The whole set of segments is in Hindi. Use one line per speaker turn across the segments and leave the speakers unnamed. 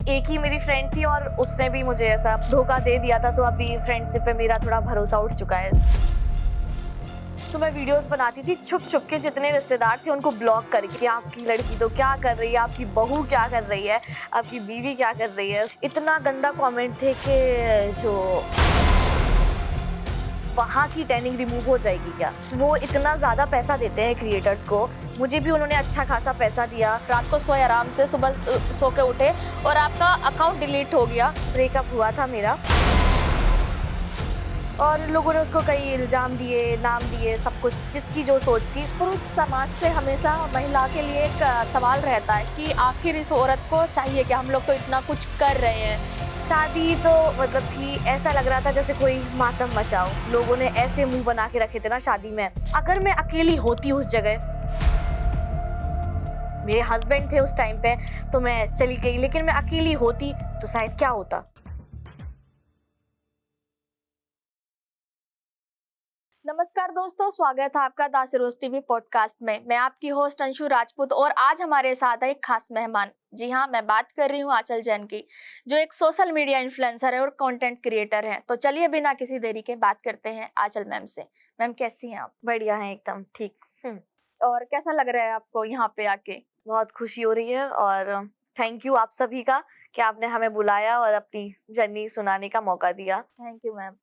एक ही मेरी फ्रेंड थी और उसने भी मुझे ऐसा धोखा दे दिया था, तो अभी फ्रेंडशिप पे मेरा थोड़ा भरोसा उठ चुका है। तो मैं वीडियोस बनाती थी छुप छुप के, जितने रिश्तेदार थे उनको ब्लॉक करके कि आपकी लड़की तो क्या कर रही है, आपकी बहू क्या कर रही है, आपकी बीवी क्या कर रही है। इतना गंदा कमेंट थे कि जो वहाँ की टैनिंग रिमूव हो जाएगी क्या। वो इतना ज़्यादा पैसा देते हैं क्रिएटर्स को, मुझे भी उन्होंने अच्छा खासा पैसा दिया।
रात को सोए आराम से, सुबह सो के उठे और आपका अकाउंट डिलीट हो गया।
ब्रेकअप हुआ था मेरा और लोगों ने उसको कई इल्ज़ाम दिए, नाम दिए, सब कुछ, जिसकी जो सोच थी।
पुरुष समाज से हमेशा महिला के लिए एक सवाल रहता है कि आखिर इस औरत को चाहिए कि हम लोग तो इतना कुछ कर रहे हैं।
शादी तो मतलब थी, ऐसा लग रहा था जैसे कोई मातम मचाओ। लोगों ने ऐसे मुंह बना के रखे थे ना शादी में। अगर मैं अकेली होती उस जगह, मेरे हस्बैंड थे उस टाइम पे, तो मैं चली गई, लेकिन मैं अकेली होती तो शायद क्या होता।
नमस्कार दोस्तों, स्वागत है आपका द सिरोज टीवी पॉडकास्ट में। मैं आपकी होस्ट अंशु राजपूत और आज हमारे साथ है एक खास मेहमान। जी हाँ, मैं बात कर रही हूँ आंचल जैन की, जो एक सोशल मीडिया इन्फ्लुएंसर है और कंटेंट क्रिएटर है। तो चलिए बिना किसी देरी के बात करते हैं आंचल मैम से। मैम कैसी हैं आप?
बढ़िया है, एकदम ठीक।
और कैसा लग रहा है आपको यहाँ पे आके?
बहुत खुशी हो रही है और थैंक यू आप सभी का कि आपने हमें बुलाया और अपनी जर्नी सुनाने का मौका दिया।
Thank you ma'am.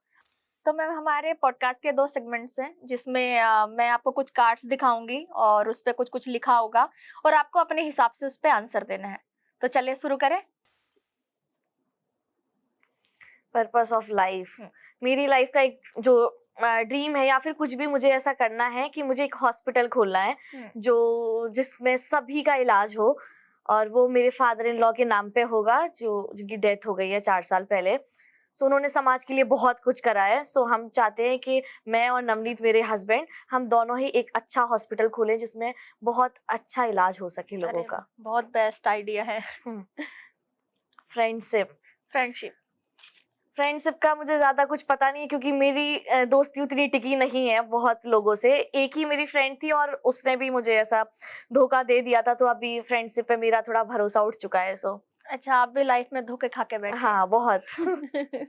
तो मैम, हमारे पॉडकास्ट के 2 सेगमेंट्स हैं, जिसमें मैं आपको कुछ कार्ड्स दिखाऊंगी और उस पे कुछ कुछ लिखा होगा और आपको अपने हिसाब से उस पे आंसर देना है। तो चलिए शुरू करें।
पर्पस ऑफ लाइफ, मेरी लाइफ का एक जो ड्रीम है या फिर कुछ भी मुझे ऐसा करना है कि मुझे एक हॉस्पिटल खोलना है जो जिसमें सभी का इलाज हो, और वो मेरे फादर इन लॉ के नाम पे होगा, जो जिनकी डेथ हो गई है 4 साल पहले। सो उन्होंने समाज के लिए बहुत कुछ करा है। सो हम चाहते हैं कि मैं और नवनीत, मेरे हस्बैंड, हम दोनों ही एक अच्छा हॉस्पिटल खोलें जिसमें बहुत अच्छा इलाज हो सके लोगों
अरे
का।
बहुत बेस्ट आइडिया है।
Friendship,
friendship.
फ्रेंडशिप का मुझे ज्यादा कुछ पता नहीं है, क्योंकि मेरी दोस्ती उतनी टिकी नहीं है बहुत लोगों से। एक ही मेरी फ्रेंड थी और उसने भी मुझे ऐसा धोखा दे दिया था, तो अभी फ्रेंडशिप पे मेरा थोड़ा भरोसा उठ चुका है। सो
अच्छा, आप भी लाइफ में धोखे खा के बैठे
हाँ, बहुत।
हैं।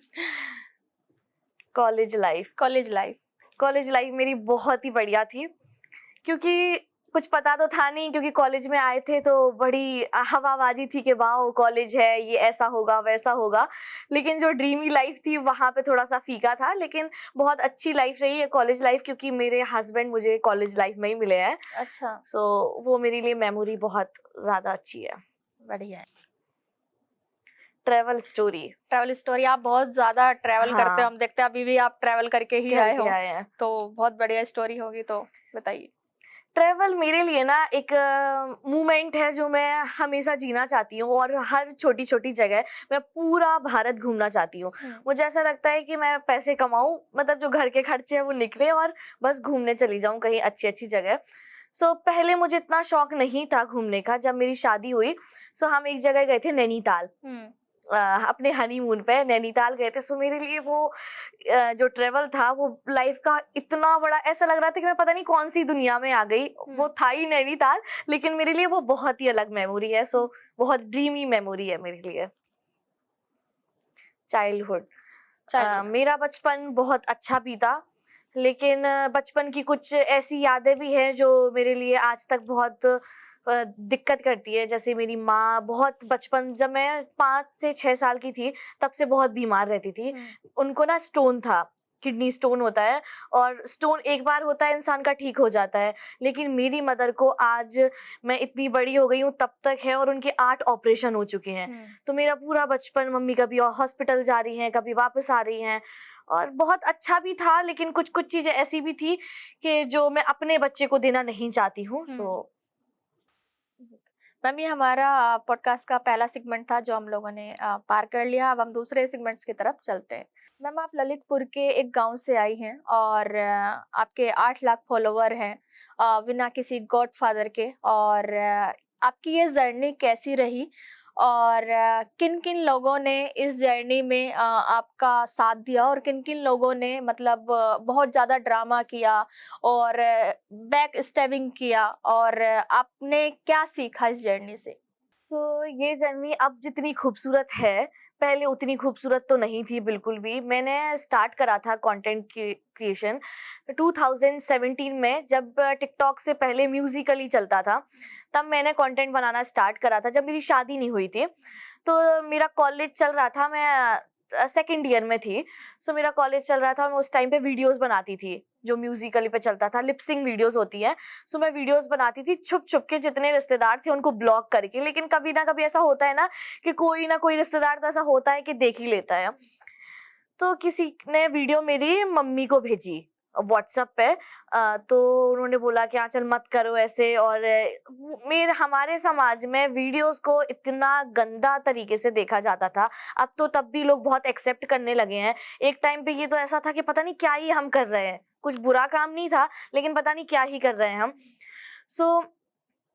College life,
college life.
College life मेरी बहुत ही बढ़िया थी, क्योंकि कुछ पता तो था नहीं। क्योंकि कॉलेज में आए थे तो बड़ी हवाबाजी थी कि वाह कॉलेज है, ये ऐसा होगा वैसा होगा। लेकिन जो ड्रीमी लाइफ थी वहाँ पे थोड़ा सा फीका था, लेकिन बहुत अच्छी लाइफ रही है कॉलेज लाइफ, क्योंकि मेरे हस्बैंड मुझे कॉलेज लाइफ में ही मिले हैं।
अच्छा,
सो वो मेरे लिए मेमोरी बहुत ज्यादा अच्छी है।
बढ़िया है।
ट्रेवल स्टोरी,
ट्रैवल स्टोरी, आप बहुत ज्यादा ट्रैवल करते हो,
हाँ,
हम देखते हैं अभी भी आप ट्रैवल करके ही आए
करके
हो।
आए हैं।
तो बहुत बढ़िया स्टोरी होगी, तो बताइए।
ट्रैवल मेरे लिए ना एक मूवमेंट है जो मैं हमेशा जीना चाहती हूँ, और हर छोटी छोटी जगह मैं पूरा भारत घूमना चाहती हूँ। मुझे ऐसा लगता है कि मैं पैसे कमाऊं, मतलब जो घर के खर्चे हैं वो निकले, और बस घूमने चली जाऊं कहीं अच्छी अच्छी जगह। सो पहले मुझे इतना शौक नहीं था घूमने का। जब मेरी शादी हुई, सो हम एक जगह गए थे, नैनीताल। अपने हनीमून पे नैनीताल गए थे। सो मेरे लिए वो जो ट्रेवल था वो लाइफ का इतना बड़ा, ऐसा लग रहा था कि मैं पता नहीं कौन सी दुनिया में आ गई। वो था ही नैनीताल, लेकिन मेरे लिए वो बहुत ही अलग मेमोरी है। सो बहुत ड्रीमी मेमोरी है मेरे लिए। चाइल्डहुड, मेरा बचपन बहुत अच्छा बीता, लेकिन बचपन की कुछ ऐसी यादें भी हैं जो मेरे लिए आज तक बहुत दिक्कत करती है। जैसे मेरी माँ बहुत बचपन, जब मैं 5 से 6 साल की थी, तब से बहुत बीमार रहती थी। उनको ना स्टोन था, किडनी स्टोन होता है, और स्टोन एक बार होता है इंसान का, ठीक हो जाता है। लेकिन मेरी मदर को आज, मैं इतनी बड़ी हो गई हूँ तब तक है, और उनके 8 ऑपरेशन हो चुके हैं। तो मेरा पूरा बचपन, मम्मी कभी हॉस्पिटल जा रही हैं, कभी वापस आ रही हैं, और बहुत अच्छा भी था। लेकिन कुछ कुछ चीजें ऐसी भी थी कि जो मैं अपने बच्चे को देना नहीं चाहती हूँ। सो
मैम, ये हमारा पॉडकास्ट का पहला सेगमेंट था जो हम लोगों ने पार कर लिया। अब हम दूसरे सेगमेंट्स की तरफ चलते हैं। मैम, आप ललितपुर के एक गांव से आई हैं और आपके 8 लाख फॉलोवर हैं, बिना किसी गॉडफादर के। और आपकी ये जर्नी कैसी रही और किन किन लोगों ने इस जर्नी में आपका साथ दिया और किन किन लोगों ने मतलब बहुत ज्यादा ड्रामा किया और बैक स्टेबिंग किया, और आपने क्या सीखा इस जर्नी से?
तो ये जर्नी अब जितनी खूबसूरत है, पहले उतनी खूबसूरत तो नहीं थी बिल्कुल भी। मैंने स्टार्ट करा था कंटेंट क्रिएशन 2017 में, जब टिकटॉक से पहले म्यूजिकली चलता था, तब मैंने कंटेंट बनाना स्टार्ट करा था, जब मेरी शादी नहीं हुई थी। तो मेरा कॉलेज चल रहा था, मैं सेकंड ईयर में थी। सो मेरा कॉलेज चल रहा था और मैं उस टाइम पे वीडियोस बनाती थी, जो म्यूजिकली पे चलता था, लिपसिंग वीडियोस होती है। सो मैं वीडियोस बनाती थी छुप छुप के, जितने रिश्तेदार थे उनको ब्लॉक करके। लेकिन कभी ना कभी ऐसा होता है ना कि कोई ना कोई रिश्तेदार तो ऐसा होता है कि देख ही लेता है। तो किसी ने वीडियो मेरी मम्मी को भेजी व्हाट्सएप पे, तो उन्होंने बोला कि हाँ चल मत करो ऐसे। और मेरे हमारे समाज में वीडियोस को इतना गंदा तरीके से देखा जाता था। अब तो तब भी लोग बहुत एक्सेप्ट करने लगे हैं। एक टाइम पे ये तो ऐसा था कि पता नहीं क्या ही हम कर रहे हैं, कुछ बुरा काम नहीं था लेकिन पता नहीं क्या ही कर रहे हैं हम। सो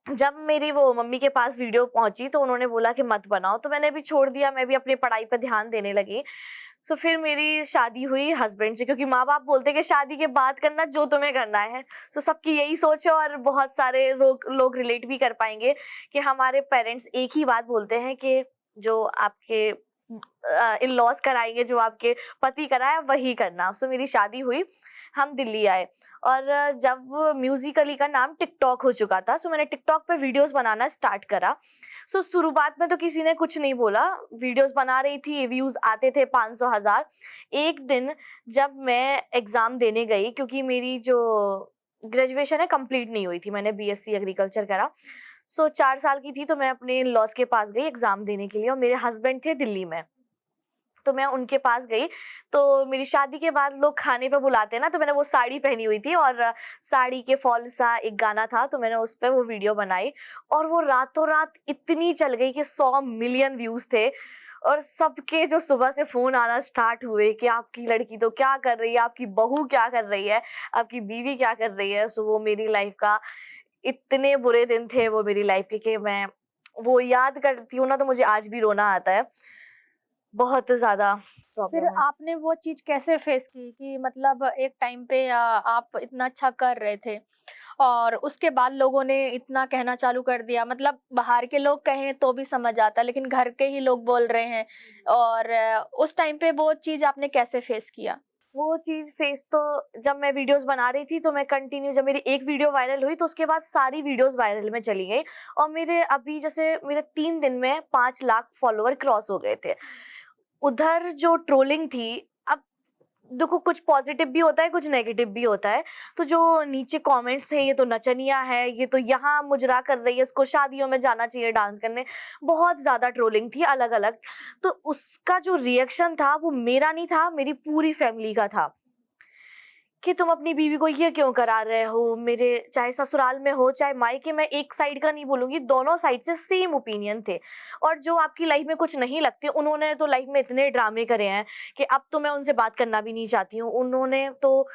जब मेरी वो मम्मी के पास वीडियो पहुंची तो उन्होंने बोला कि मत बनाओ, तो मैंने भी छोड़ दिया, मैं भी अपनी पढ़ाई पर ध्यान देने लगी। सो फिर मेरी शादी हुई हस्बैंड से, क्योंकि माँ बाप बोलते कि शादी के बाद करना जो तुम्हें करना है। सो सबकी यही सोच है, और बहुत सारे लोग रिलेट भी कर पाएंगे कि हमारे पेरेंट्स एक ही बात बोलते हैं कि जो आपके इन लॉज कराएंगे, जो आपके पति कराए वही करना। सो मेरी शादी हुई, हम दिल्ली आए, और जब म्यूजिकली का नाम टिकटॉक हो चुका था, सो मैंने टिकटॉक पे वीडियोस बनाना स्टार्ट करा। सो शुरुआत में तो किसी ने कुछ नहीं बोला, वीडियोस बना रही थी, व्यूज आते थे 500,000। एक दिन जब मैं एग्जाम देने गई, क्योंकि मेरी जो ग्रेजुएशन है कंप्लीट नहीं हुई थी, मैंने बीएससी एग्रीकल्चर करा। सो 4 साल की थी, तो मैं अपने लॉज के पास गई एग्जाम देने के लिए, और मेरे हस्बैंड थे दिल्ली में, तो मैं उनके पास गई। तो मेरी शादी के बाद लोग खाने पे बुलाते हैं ना, तो मैंने वो साड़ी पहनी हुई थी, और साड़ी के फॉल सा एक गाना था, तो मैंने उस पे वो वीडियो बनाई, और वो रातों रात इतनी चल गई कि 100 मिलियन व्यूज थे। और सबके जो सुबह से फोन आना स्टार्ट हुए कि आपकी लड़की तो क्या कर रही है, आपकी बहू क्या कर रही है, आपकी बीवी क्या कर रही है। सो वो मेरी लाइफ का इतने बुरे दिन थे वो मेरी लाइफ के, कि मैं वो याद करती हूँ ना तो मुझे आज भी रोना आता है। बहुत ज्यादा
फिर
प्रॉब्लम है।
आपने वो चीज़ कैसे फेस की कि मतलब एक टाइम पे आप इतना अच्छा कर रहे थे और उसके बाद लोगों ने इतना कहना चालू कर दिया, मतलब बाहर के लोग कहें तो भी समझ आता, लेकिन घर के ही लोग बोल रहे हैं, और उस टाइम पे वो चीज़ आपने कैसे फेस किया?
वो चीज फेस तो, जब मैं वीडियोस बना रही थी तो मैं कंटिन्यू, जब मेरी एक वीडियो वायरल हुई तो उसके बाद सारी वीडियोस वायरल में चली गई। और मेरे अभी जैसे मेरे 3 दिन में 5 लाख फॉलोअर क्रॉस हो गए थे। उधर जो ट्रोलिंग थी, अब देखो कुछ पॉजिटिव भी होता है, कुछ नेगेटिव भी होता है। तो जो नीचे कमेंट्स थे, ये तो नचनिया है, ये तो यहाँ मुजरा कर रही है, उसको शादियों में जाना चाहिए डांस करने, बहुत ज्यादा ट्रोलिंग थी अलग अलग। तो उसका जो रिएक्शन था वो मेरा नहीं था, मेरी पूरी फैमिली का था कि तुम अपनी बीवी को ये क्यों करा रहे हो। मेरे चाहे ससुराल में हो चाहे मायके में, एक साइड का नहीं बोलूंगी, दोनों साइड से सेम ओपिनियन थे। और जो आपकी लाइफ में कुछ नहीं लगते, उन्होंने तो लाइफ में इतने ड्रामे करे हैं कि अब तो मैं उनसे बात करना भी नहीं चाहती हूँ। उन्होंने तो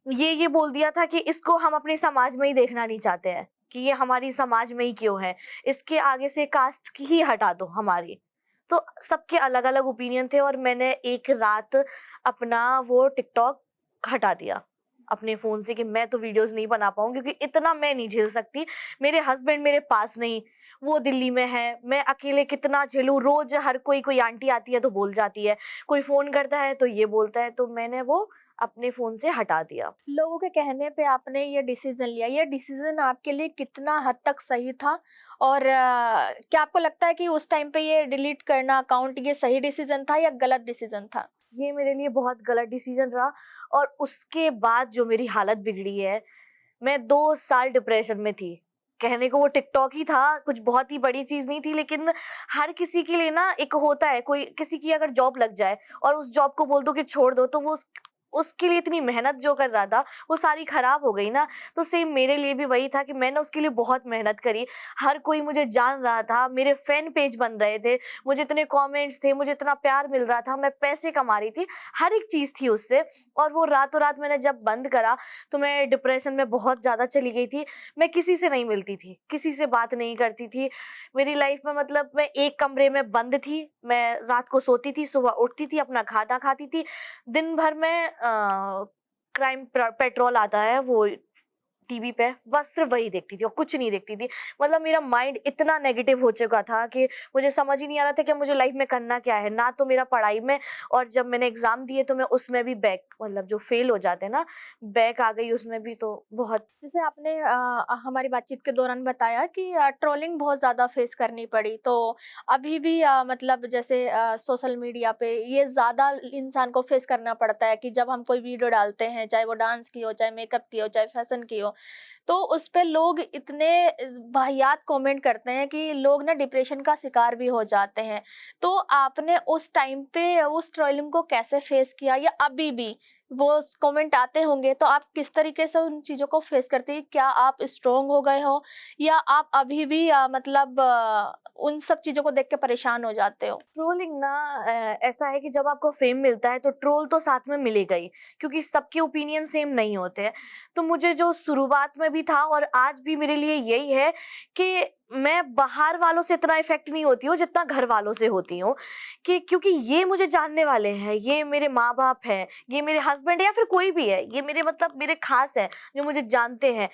ये बोल दिया था कि इसको हम अपने समाज में ही देखना नहीं चाहते हैं, कि ये हमारी समाज में ही क्यों है, इसके आगे से कास्ट की ही हटा दो हमारी। तो सबके अलग अलग ओपिनियन थे, और मैंने एक रात अपना वो टिकटॉक हटा दिया अपने फोन से कि मैं तो वीडियोस नहीं बना पाऊंगी, क्योंकि इतना मैं नहीं झेल सकती। मेरे हस्बैंड मेरे पास नहीं, वो दिल्ली में है, मैं अकेले कितना झेलूं। रोज हर कोई आंटी आती है तो बोल जाती है, कोई फोन करता है तो ये बोलता है, तो मैंने वो अपने फोन से हटा दिया।
लोगों के कहने पे आपने ये डिसीजन लिया, ये डिसीजन आपके लिए कितना हद तक सही था? और क्या आपको लगता है कि उस टाइम पे ये डिलीट करना अकाउंट ये सही डिसीजन था या गलत डिसीजन था?
ये मेरे लिए बहुत गलत डिसीजन रहा, और उसके बाद जो मेरी हालत बिगड़ी है, मैं 2 साल डिप्रेशन में थी। कहने को वो टिकटॉक ही था, कुछ बहुत ही बड़ी चीज नहीं थी, लेकिन हर किसी के लिए ना एक होता है, कोई किसी की अगर जॉब लग जाए और उस जॉब को बोल दो कि छोड़ दो, तो वो उसके लिए इतनी मेहनत जो कर रहा था वो सारी खराब हो गई ना। तो सेम मेरे लिए भी वही था कि मैंने उसके लिए बहुत मेहनत करी, हर कोई मुझे जान रहा था, मेरे फैन पेज बन रहे थे, मुझे इतने कमेंट्स थे, मुझे इतना प्यार मिल रहा था, मैं पैसे कमा रही थी, हर एक चीज थी उससे। और वो रातों रात मैंने जब बंद करा तो मैं डिप्रेशन में बहुत ज्यादा चली गई थी। मैं किसी से नहीं मिलती थी, किसी से बात नहीं करती थी। मेरी लाइफ में मतलब मैं एक कमरे में बंद थी, मैं रात को सोती थी, सुबह उठती थी, अपना खाना खाती थी। दिन भर में क्राइम पेट्रोल आता है, वो टीवी पे, बस सिर्फ वही देखती थी और कुछ नहीं देखती थी। मतलब मेरा माइंड इतना नेगेटिव हो चुका था कि मुझे समझ ही नहीं आ रहा था कि मुझे लाइफ में करना क्या है, ना तो मेरा पढ़ाई में, और जब मैंने एग्जाम दिए तो मैं उसमें भी बैक, मतलब जो फेल हो जाते हैं ना, बैक आ गई उसमें भी, तो बहुत।
जैसे आपने हमारी बातचीत के दौरान बताया कि ट्रोलिंग बहुत ज़्यादा फेस करनी पड़ी, तो अभी भी मतलब जैसे सोशल मीडिया पे ये ज़्यादा इंसान को फेस करना पड़ता है कि जब हम कोई वीडियो डालते हैं, चाहे वो डांस की हो, चाहे मेकअप की हो, चाहे फैशन की हो, तो उस पे लोग इतने वाहियात कमेंट करते हैं कि लोग ना डिप्रेशन का शिकार भी हो जाते हैं। तो आपने उस टाइम पे उस ट्रोलिंग को कैसे फेस किया, या अभी भी वो कमेंट आते होंगे तो आप किस तरीके से उन चीज़ों को फेस करती हैं? क्या आप स्ट्रॉन्ग हो गए हो, या आप अभी भी मतलब उन सब चीज़ों को देख के परेशान हो जाते हो?
ट्रोलिंग ना ऐसा है कि जब आपको फेम मिलता है तो ट्रोल तो साथ में मिलेगा ही, क्योंकि सबके ओपिनियन सेम नहीं होते हैं। तो मुझे जो शुरुआत में भी था और आज भी मेरे लिए यही है कि मैं बाहर वालों से इतना इफेक्ट नहीं होती हूँ जितना घर वालों से होती हूँ, कि क्योंकि ये मुझे जानने वाले हैं, ये मेरे माँ बाप हैं, ये मेरे हस्बैंड है या फिर कोई भी है, ये मेरे मतलब मेरे खास है जो मुझे जानते हैं।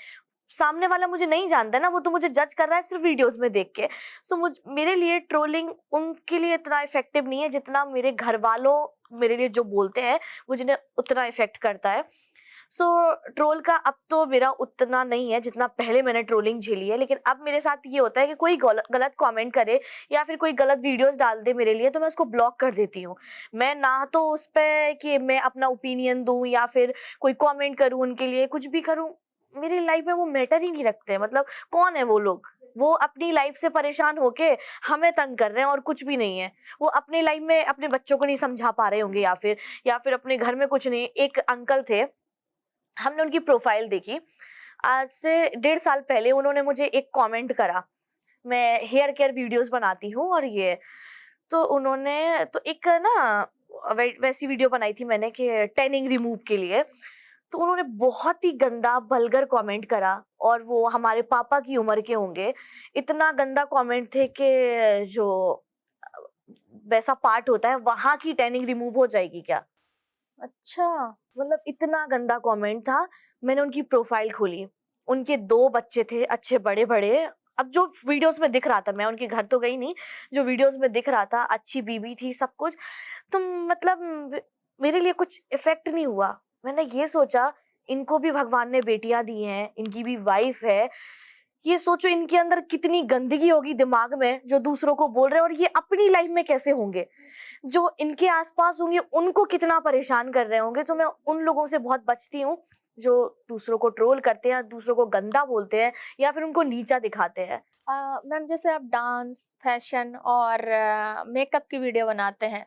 सामने वाला मुझे नहीं जानता ना, वो तो मुझे जज कर रहा है सिर्फ वीडियोस में देख के। सो मेरे लिए ट्रोलिंग उनके लिए इतना इफेक्टिव नहीं है जितना मेरे घर वालों मेरे लिए जो बोलते हैं वो जिन्हें उतना इफेक्ट करता है। सो ट्रोल का अब तो मेरा उतना नहीं है जितना पहले मैंने ट्रोलिंग झेली है, लेकिन अब मेरे साथ ये होता है कि कोई गलत कमेंट करे या फिर कोई गलत वीडियोस डाल दे मेरे लिए, तो मैं उसको ब्लॉक कर देती हूँ। मैं ना तो उस पे कि मैं अपना ओपिनियन दूं या फिर कोई कमेंट करूं, उनके लिए कुछ भी करूं, मेरी लाइफ में वो मैटर ही नहीं रखते। मतलब कौन है वो लोग, वो अपनी लाइफ से परेशान होके हमें तंग कर रहे हैं और कुछ भी नहीं है। वो अपनी लाइफ में अपने बच्चों को नहीं समझा पा रहे होंगे, या फिर अपने घर में कुछ नहीं। एक अंकल थे, हमने उनकी प्रोफाइल देखी आज से 1.5 साल पहले, उन्होंने मुझे एक कमेंट करा। मैं हेयर केयर वीडियोस बनाती हूँ और ये, तो उन्होंने तो एक ना वैसी वीडियो बनाई थी मैंने कि टैनिंग रिमूव के लिए। तो उन्होंने बहुत ही गंदा वल्गर कमेंट करा, और वो हमारे पापा की उम्र के होंगे। इतना गंदा कमेंट थे कि जो वैसा पार्ट होता है वहां की टैनिंग रिमूव हो जाएगी क्या।
अच्छा।
मतलब इतना गंदा कमेंट था। मैंने उनकी प्रोफाइल खोली, उनके 2 बच्चे थे अच्छे बड़े बड़े। अब जो वीडियोस में दिख रहा था, मैं उनके घर तो गई नहीं, जो वीडियोस में दिख रहा था अच्छी बीबी थी सब कुछ। तो मतलब मेरे लिए कुछ इफेक्ट नहीं हुआ। मैंने ये सोचा इनको भी भगवान ने बेटियां दी हैं, इनकी भी वाइफ है। ये सोचो इनके अंदर कितनी गंदगी होगी दिमाग में जो दूसरों को बोल रहे हैं, और ये अपनी लाइफ में कैसे होंगे, जो इनके आसपास होंगे उनको कितना परेशान कर रहे होंगे। तो मैं उन लोगों से बहुत बचती हूँ जो दूसरों को ट्रोल करते हैं, दूसरों को गंदा बोलते हैं या फिर उनको नीचा दिखाते हैं।
मैम जैसे आप डांस, फैशन और मेकअप की वीडियो बनाते हैं,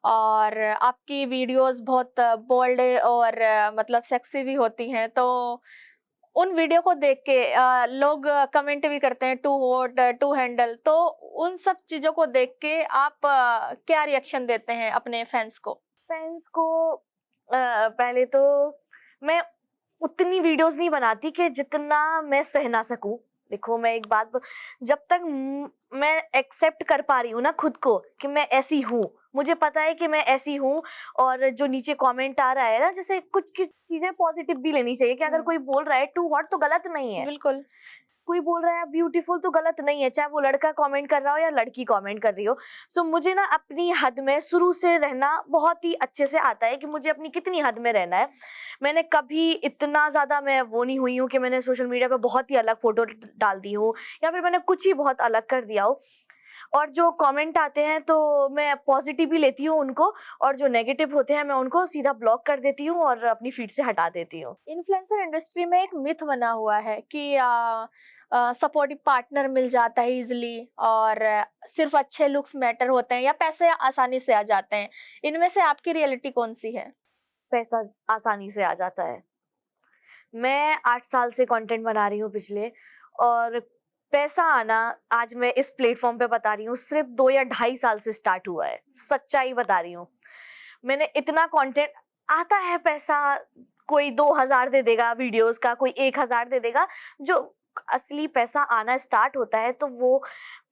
और आपकी वीडियोस बहुत बोल्ड और मतलब सेक्सी भी होती हैं, तो उन वीडियो को देख के लोग कमेंट भी करते हैं टू हॉट, टू हैंडल, तो उन सब चीज़ों को देख के आप क्या रिएक्शन देते हैं अपने फैन्स को?
फैंस को पहले तो मैं उतनी वीडियोस नहीं बनाती कि जितना मैं सह ना सकूं। देखो मैं एक बात जब तक मैं एक्सेप्ट कर पा रही हूँ ना खुद को कि मैं ऐसी हूँ, मुझे पता है कि मैं ऐसी हूँ, और जो नीचे कमेंट आ रहा है ना, जैसे कुछ चीजें पॉजिटिव भी लेनी चाहिए कि अगर कोई बोल रहा है टू हॉट तो गलत नहीं है।
बिल्कुल।
कोई बोल रहा है ब्यूटीफुल तो गलत नहीं है, चाहे वो लड़का कमेंट कर रहा हो या लड़की कमेंट कर रही हो। सो मुझे ना अपनी हद में शुरू से रहना बहुत ही अच्छे से आता है कि मुझे अपनी कितनी हद में रहना है। मैंने कभी इतना ज्यादा मैं वो नहीं हुई हूँ कि मैंने सोशल मीडिया पे बहुत ही अलग फोटो डाल दी हूँ या फिर मैंने कुछ ही बहुत अलग कर दिया हो। और जो कमेंट आते हैं तो मैं पॉजिटिव भी लेती हूँ उनको, और जो नेगेटिव होते हैं मैं उनको सीधा ब्लॉक कर देती हूँ और अपनी फीड से हटा देती हूँ।
इन्फ्लुएंसर इंडस्ट्री में एक मिथ बना हुआ है कि सपोर्टिव पार्टनर मिल जाता है इजीली, और सिर्फ अच्छे लुक्स मैटर होते हैं, या पैसे आसानी से आ जाते हैं। इनमें से आपकी रियलिटी कौन सी है?
पैसा आसानी से आ जाता है। मैं 8 साल से कंटेंट बना रही हूँ पिछले, और पैसा आना आज मैं इस प्लेटफॉर्म पे बता रही हूँ सिर्फ 2 या 2.5 साल से स्टार्ट हुआ है। सच्चाई बता रही हूँ। मैंने इतना कंटेंट, आता है पैसा, कोई 2,000 दे देगा वीडियोस का, कोई 1,000 दे देगा, जो असली पैसा आना स्टार्ट होता है तो वो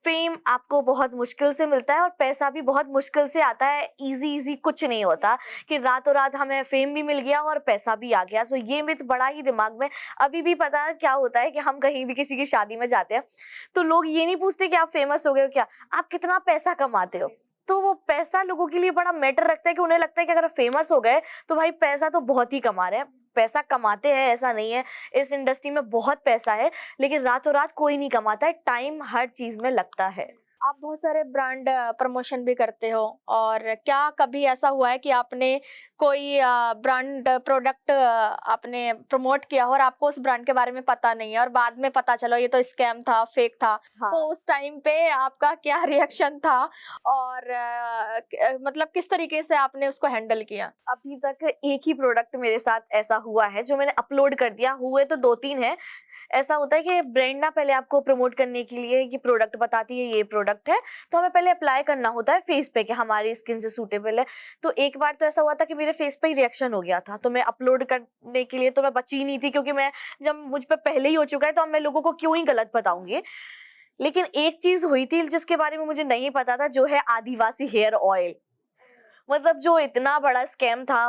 फेम आपको बहुत मुश्किल से मिलता है और पैसा भी बहुत मुश्किल से आता है। इजी इजी कुछ नहीं होता कि रातों रात हमें फेम भी मिल गया और पैसा भी आ गया। सो ये मिथ बड़ा ही दिमाग में अभी भी पता है क्या होता है कि हम कहीं भी किसी की शादी में जाते हैं तो लोग ये नहीं पूछते कि आप फेमस हो गए हो क्या, आप कितना पैसा कमाते हो। तो वो पैसा लोगों के लिए बड़ा मैटर रखता है कि उन्हें लगता है कि अगर फेमस हो गए तो भाई पैसा तो बहुत ही कमा रहे हैं। पैसा कमाते हैं ऐसा नहीं है, इस इंडस्ट्री में बहुत पैसा है, लेकिन रातों रात कोई नहीं कमाता है, टाइम हर चीज में लगता है।
आप बहुत सारे ब्रांड प्रमोशन भी करते हो, और क्या कभी ऐसा हुआ है कि आपने कोई ब्रांड प्रोडक्ट आपने प्रमोट किया हो और आपको उस ब्रांड के बारे में पता नहीं है और बाद में पता चला ये तो स्कैम था, फेक था,
हाँ।
तो उस टाइम पे आपका क्या रिएक्शन था और मतलब किस तरीके से आपने उसको हैंडल किया?
अभी तक एक ही प्रोडक्ट मेरे साथ ऐसा हुआ है जो मैंने अपलोड कर दिया, हुए तो 2-3 है। ऐसा होता है कि ब्रांड ना पहले आपको प्रमोट करने के लिए ये प्रोडक्ट बताती है, ये प्रोडक्ट है, तो हमें पहले अप्लाई करना होता है फेस पे कि हमारी स्किन से सूटेबल है। तो एक बार तो ऐसा हुआ था कि मेरे फेस पे ही रिएक्शन हो गया था, तो मैं अपलोड करने के लिए तो मैं बची नहीं थी, क्योंकि मैं जब मुझ पे पहले ही हो चुका है तो अब मैं लोगों को क्यों ही गलत बताऊंगी। लेकिन एक चीज हुई थी जिसके बारे में मुझे नहीं पता था, जो है आदिवासी हेयर ऑयल। मतलब जो इतना बड़ा स्कैम था,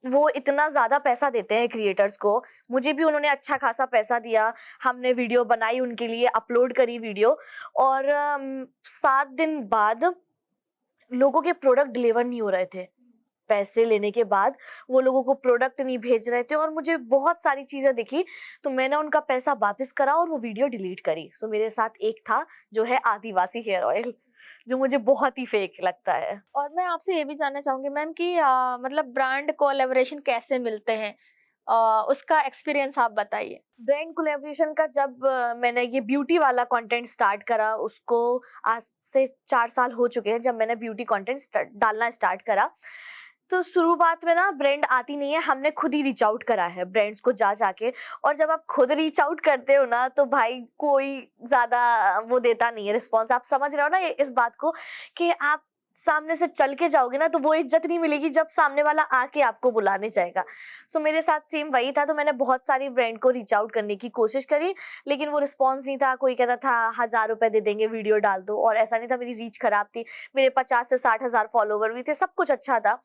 वो इतना ज्यादा पैसा देते हैं क्रिएटर्स को, मुझे भी उन्होंने अच्छा खासा पैसा दिया, हमने वीडियो बनाई उनके लिए, अपलोड करी वीडियो, और 7 दिन बाद लोगों के प्रोडक्ट डिलीवर नहीं हो रहे थे। पैसे लेने के बाद वो लोगों को प्रोडक्ट नहीं भेज रहे थे और मुझे बहुत सारी चीजें दिखी, तो मैंने उनका पैसा वापस करा और वो वीडियो डिलीट करी। सो मेरे साथ एक था जो है आदिवासी हेयर ऑयल, जो मुझे बहुत ही फेक लगता है।
और मैं आपसे ये भी जानना चाहूंगी मैम कि मतलब ब्रांड कोलैबोरेशन कैसे मिलते हैं, उसका एक्सपीरियंस आप बताइए।
ब्रांड कोलैबोरेशन का जब मैंने ये ब्यूटी वाला कंटेंट स्टार्ट करा, उसको आज से 4 साल हो चुके हैं जब मैंने ब्यूटी कंटेंट डालना स्टार्ट करा। तो शुरुआत में ना ब्रांड आती नहीं है, हमने खुद ही रीच आउट करा है ब्रांड्स को जा जाके। और जब आप खुद रीच आउट करते हो ना तो भाई कोई ज्यादा वो देता नहीं है रिस्पॉन्स। आप समझ रहे हो ना इस बात को, कि आप सामने से चल के जाओगे ना तो वो इज्जत नहीं मिलेगी जब सामने वाला आके आपको बुलाने जाएगा। सो मेरे साथ सेम वही था। तो मैंने बहुत सारी ब्रांड को रीच आउट करने की कोशिश करी, लेकिन वो रिस्पॉन्स नहीं था। कोई कहता था 1000 रुपए दे देंगे, वीडियो डाल दो, और ऐसा नहीं था, मेरी रीच खराब थी, मेरे 50 से 60 हजार फॉलोवर भी थे, सब कुछ अच्छा था।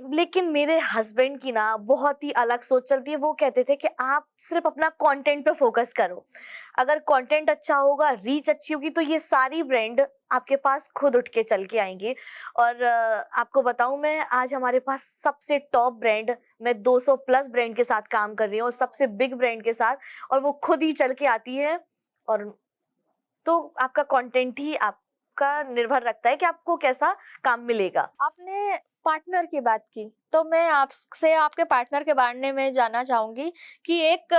लेकिन मेरे हस्बैंड की ना बहुत ही अलग सोच चलती है। वो कहते थे कि आप सिर्फ अपना कंटेंट पे फोकस करो, अगर कंटेंट अच्छा होगा, रीच अच्छी होगी, तो ये सारी ब्रांड आपके पास खुद उठ के चल के आएंगी। और आपको बताऊं, मैं आज हमारे पास सबसे टॉप ब्रांड, मैं 200 प्लस ब्रांड के साथ काम कर रही हूँ, सबसे बिग ब्रांड के साथ, और वो खुद ही चल के आती है। और तो आपका कंटेंट ही आपका निर्भर रखता है कि आपको कैसा काम मिलेगा।
आपने पार्टनर की बात की, तो मैं आपसे आपके पार्टनर के बारे में जानना चाहूंगी कि एक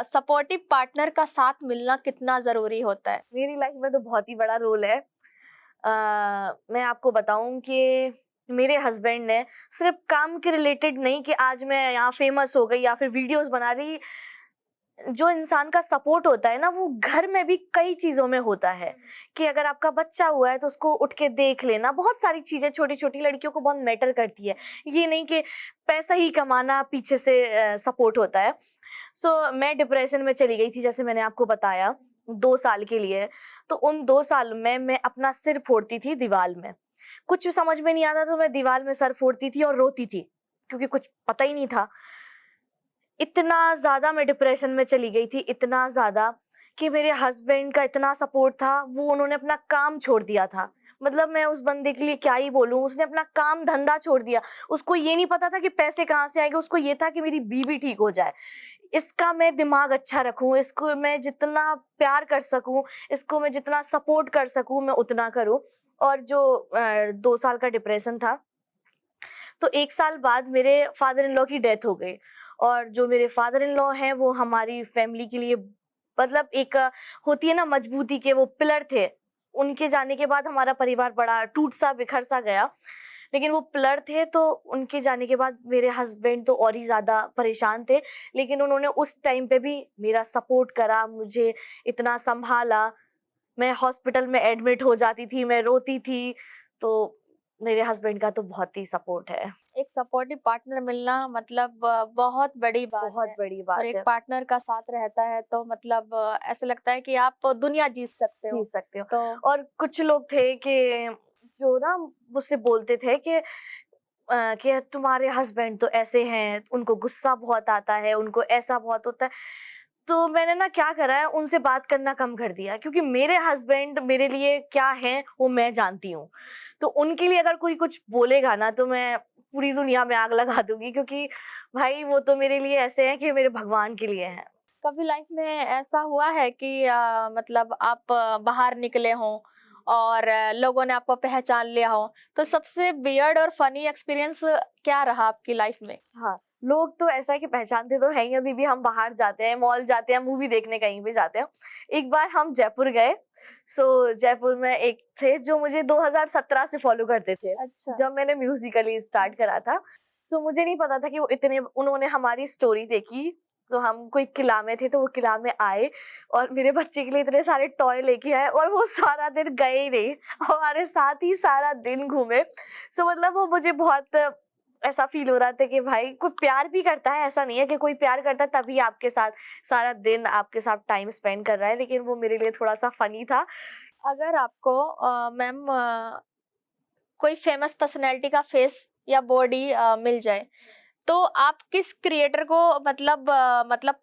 सपोर्टिव पार्टनर का साथ मिलना कितना जरूरी होता है।
मेरी लाइफ में तो बहुत ही बड़ा रोल है। मैं आपको बताऊं कि मेरे हस्बैंड ने सिर्फ काम के रिलेटेड नहीं, कि आज मैं यहाँ फेमस हो गई या फिर वीडियोस बना रही, जो इंसान का सपोर्ट होता है ना, वो घर में भी कई चीजों में होता है। कि अगर आपका बच्चा हुआ है तो उसको उठ के देख लेना, बहुत सारी चीजें छोटी छोटी लड़कियों को बहुत मैटर करती है। ये नहीं कि पैसा ही कमाना पीछे से सपोर्ट होता है। सो मैं डिप्रेशन में चली गई थी, जैसे मैंने आपको बताया, 2 साल के लिए। तो उन 2 साल में मैं अपना सिर फोड़ती थी दीवार में, कुछ समझ में नहीं आता तो मैं दीवार में सर फोड़ती थी और रोती थी, क्योंकि कुछ पता ही नहीं था। इतना ज्यादा मैं डिप्रेशन में चली गई थी, इतना ज्यादा कि मेरे हस्बैंड का इतना सपोर्ट था, वो उन्होंने अपना काम छोड़ दिया था। मतलब मैं उस बंदे के लिए क्या ही बोलूं, उसने अपना काम धंधा छोड़ दिया। उसको ये नहीं पता था कि पैसे कहाँ से आएंगे, उसको ये था कि मेरी बीवी ठीक हो जाए, इसका मैं दिमाग अच्छा रखूं, इसको मैं जितना प्यार कर सकूं, इसको मैं जितना सपोर्ट कर सकूं, मैं उतना करूं। और जो 2 साल का डिप्रेशन था, तो 1 साल बाद मेरे फादर इन लॉ की डेथ हो गई। और जो मेरे फादर इन लॉ हैं वो हमारी फैमिली के लिए, मतलब एक होती है ना मजबूती के, वो पिलर थे। उनके जाने के बाद हमारा परिवार बड़ा टूट सा बिखर सा गया, लेकिन वो पिलर थे। तो उनके जाने के बाद मेरे हस्बैंड तो और ही ज्यादा परेशान थे, लेकिन उन्होंने उस टाइम पे भी मेरा सपोर्ट करा, मुझे इतना संभाला। मैं हॉस्पिटल में एडमिट हो जाती थी, मैं रोती थी, तो मेरे हस्बैंड का तो बहुत ही सपोर्ट है।
एक सपोर्टिव पार्टनर मिलना मतलब बहुत बड़ी बात
बहुत
है।
बड़ी
और
बात
एक
है।
पार्टनर का साथ रहता है तो मतलब ऐसा लगता है कि आप दुनिया जीत सकते
जी
हो।
सकते हो।
तो
और कुछ लोग थे कि जो ना मुझसे बोलते थे कि तुम्हारे हस्बैंड तो ऐसे हैं, उनको गुस्सा बहुत आता है, उनको ऐसा बहुत होता है। तो मैंने ना क्या करा है, उनसे बात करना कम कर दिया, क्योंकि मेरे हस्बैंड मेरे लिए क्या हैं वो मैं जानती हूँ। तो उनके लिए अगर कोई कुछ बोलेगा ना तो मैं पूरी दुनिया में आग लगा दूंगी, क्योंकि भाई वो तो मेरे लिए ऐसे हैं कि मेरे भगवान के लिए हैं।
कभी लाइफ में ऐसा हुआ है कि मतलब आप बाहर निकले हों और लोगों ने आपको पहचान लिया हो, तो सबसे वियर्ड और फनी एक्सपीरियंस क्या रहा आपकी लाइफ में?
हाँ, लोग तो ऐसा है कि पहचानते तो हैं ही, अभी भी हम बाहर जाते हैं, मॉल जाते हैं, मूवी देखने कहीं भी जाते हैं। एक बार हम जयपुर गए, जयपुर में एक थे जो मुझे 2017 से फॉलो करते थे,
अच्छा।
जब मैंने म्यूजिकली स्टार्ट करा था। मुझे नहीं पता था कि वो इतने, उन्होंने हमारी स्टोरी देखी, तो हम कोई किला में थे, तो वो किला में आए और मेरे बच्चे के लिए इतने सारे टॉय लेके आए, और वो सारा दिन गए ही नहीं, हमारे साथ ही सारा दिन घूमे। मतलब वो मुझे बहुत ऐसा फील हो रहा था कि भाई कोई प्यार भी करता है, ऐसा नहीं है कि कोई प्यार करता है तभी आपके साथ सारा दिन आपके साथ टाइम स्पेंड कर रहा है, लेकिन वो मेरे लिए थोड़ा सा फनी था।
अगर आपको मैम कोई फेमस पर्सनैलिटी का फेस या बॉडी मिल जाए, तो आप किस क्रिएटर को मतलब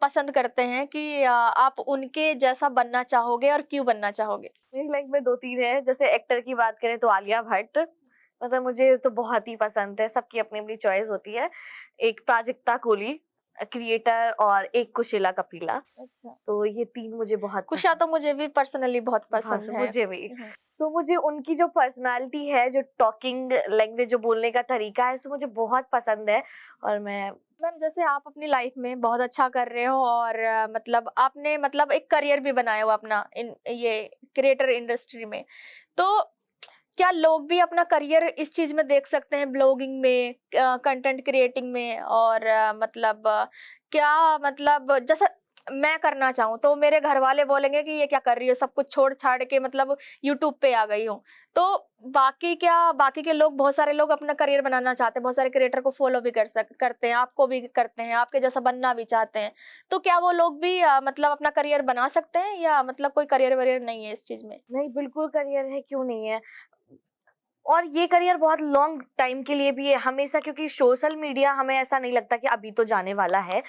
पसंद करते हैं कि आप उनके जैसा बनना चाहोगे और क्यों बनना चाहोगे?
मेरी लाइफ में दो तीन है, जैसे एक्टर की बात करें तो आलिया भट्ट, मतलब मुझे तो बहुत ही पसंद है, सबकी अपनी अपनी चॉइस होती है। एक प्राजक्ता कोहली क्रिएटर, और एक कुशीला कपिला,
अच्छा।
तो ये तीन मुझे बहुत
कुशा
पसंद।
तो मुझे भी पर्सनली बहुत
बस
पसंद है।
मुझे भी।
हुँ।
मुझे उनकी जो पर्सनालिटी है, जो टॉकिंग लैंग्वेज, जो बोलने का तरीका है, मुझे बहुत पसंद है। और मैं
मैम जैसे आप अपनी लाइफ में बहुत अच्छा कर रहे हो और मतलब आपने मतलब एक करियर भी बनाया हुआ अपना इन ये क्रिएटर इंडस्ट्री में। तो क्या लोग भी अपना करियर इस चीज में देख सकते हैं, ब्लॉगिंग में, कंटेंट क्रिएटिंग में? और क्या मतलब जैसे मैं करना चाहूँ तो मेरे घर वाले बोलेंगे कि ये क्या कर रही हो, सब कुछ छोड़ छाड़ के मतलब यूट्यूब पे आ गई हो। तो बाकी के लोग, बहुत सारे लोग अपना करियर बनाना चाहते हैं, बहुत सारे क्रिएटर को फॉलो भी करते हैं, आपको भी करते हैं, आपके जैसा बनना भी चाहते हैं। तो क्या वो लोग भी मतलब अपना करियर बना सकते हैं या मतलब कोई करियर वरियर नहीं है इस चीज में?
नहीं, बिल्कुल करियर है, क्यों नहीं है। और ये करियर बहुत लॉन्ग टाइम के लिए भी है हमेशा, क्योंकि सोशल मीडिया हमें ऐसा नहीं लगता कि अभी तो जाने वाला है।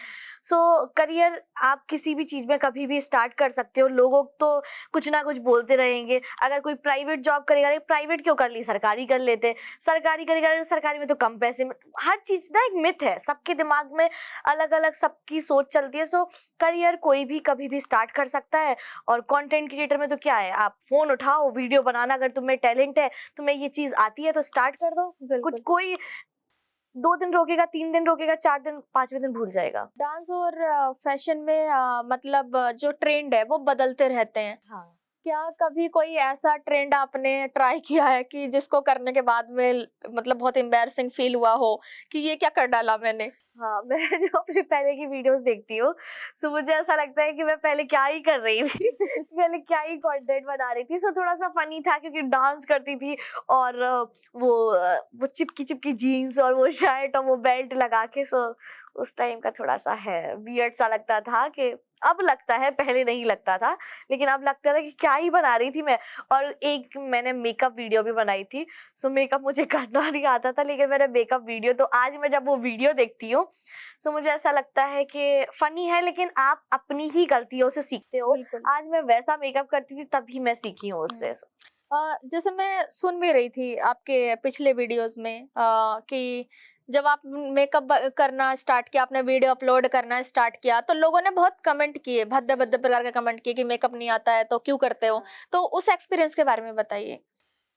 करियर आप किसी भी चीज में कभी भी स्टार्ट कर सकते हो। लोगों तो कुछ ना कुछ बोलते रहेंगे। अगर कोई प्राइवेट जॉब करेगा, प्राइवेट क्यों कर ली, सरकारी कर लेते। सरकारी करेगा, सरकारी में तो कम पैसे में। हर चीज ना एक मिथ है, सबके दिमाग में अलग अलग सबकी सोच चलती है। करियर कोई भी कभी भी स्टार्ट कर सकता है। और कंटेंट क्रिएटर में तो क्या है, आप फोन उठाओ, वीडियो बनाना, अगर तुम्हें टैलेंट है, तुम्हें ये चीज आती है, तो स्टार्ट कर दो। कुछ
बिल्कुल।
कोई 2 दिन रोकेगा, 3 दिन रोकेगा, 4 दिन, 5वें दिन भूल जाएगा।
डांस और फैशन में मतलब जो ट्रेंड है वो बदलते रहते हैं।
हाँ।
क्या कभी कोई ऐसा ट्रेंड आपने ट्राई किया है कि जिसको करने के बाद में मतलब बहुत एम्बैरसिंग फील हुआ हो कि ये क्या कर डाला मैंने?
हाँ, मैं जो अपने पहले की वीडियोस देखती हूँ, मुझे ऐसा लगता है कि मैं पहले क्या ही कर रही थी। पहले क्या ही कंटेंट बना रही थी। थोड़ा सा फनी था, क्योंकि डांस करती थी, और वो चिपकी चिपकी जीन्स और वो शर्ट और वो बेल्ट लगा के। उस टाइम का थोड़ा सा है, वियर्ड सा लगता था। कि अब लगता है, पहले नहीं लगता था, लेकिन अब लगता था कि क्या ही बना रही थी मैं। और एक मैंने मेकअप वीडियो भी बनाई थी। मेकअप मुझे करना नहीं आता था, लेकिन मैंने मेकअप वीडियो, तो आज मैं जब वो वीडियो देखती हूँ, मुझे ऐसा लगता है कि फनी है, लेकिन आप अपनी ही गलतियों से सीखते हो।
बिल्कुल।
आज मैं वैसा मेकअप करती थी, तभी मैं सीखी हूँ
हुँ।
उससे।
जैसे मैं सुन भी रही थी आपके पिछले वीडियोज़ में कि जब आप मेकअप करना स्टार्ट किया, आपने वीडियो अपलोड करना स्टार्ट किया, तो लोगों ने बहुत कमेंट किए, भद्दे-भद्दे प्रकार के कमेंट किए कि मेकअप नहीं आता है तो क्यों करते हो? तो उस एक्सपीरियंस के बारे में बताइए।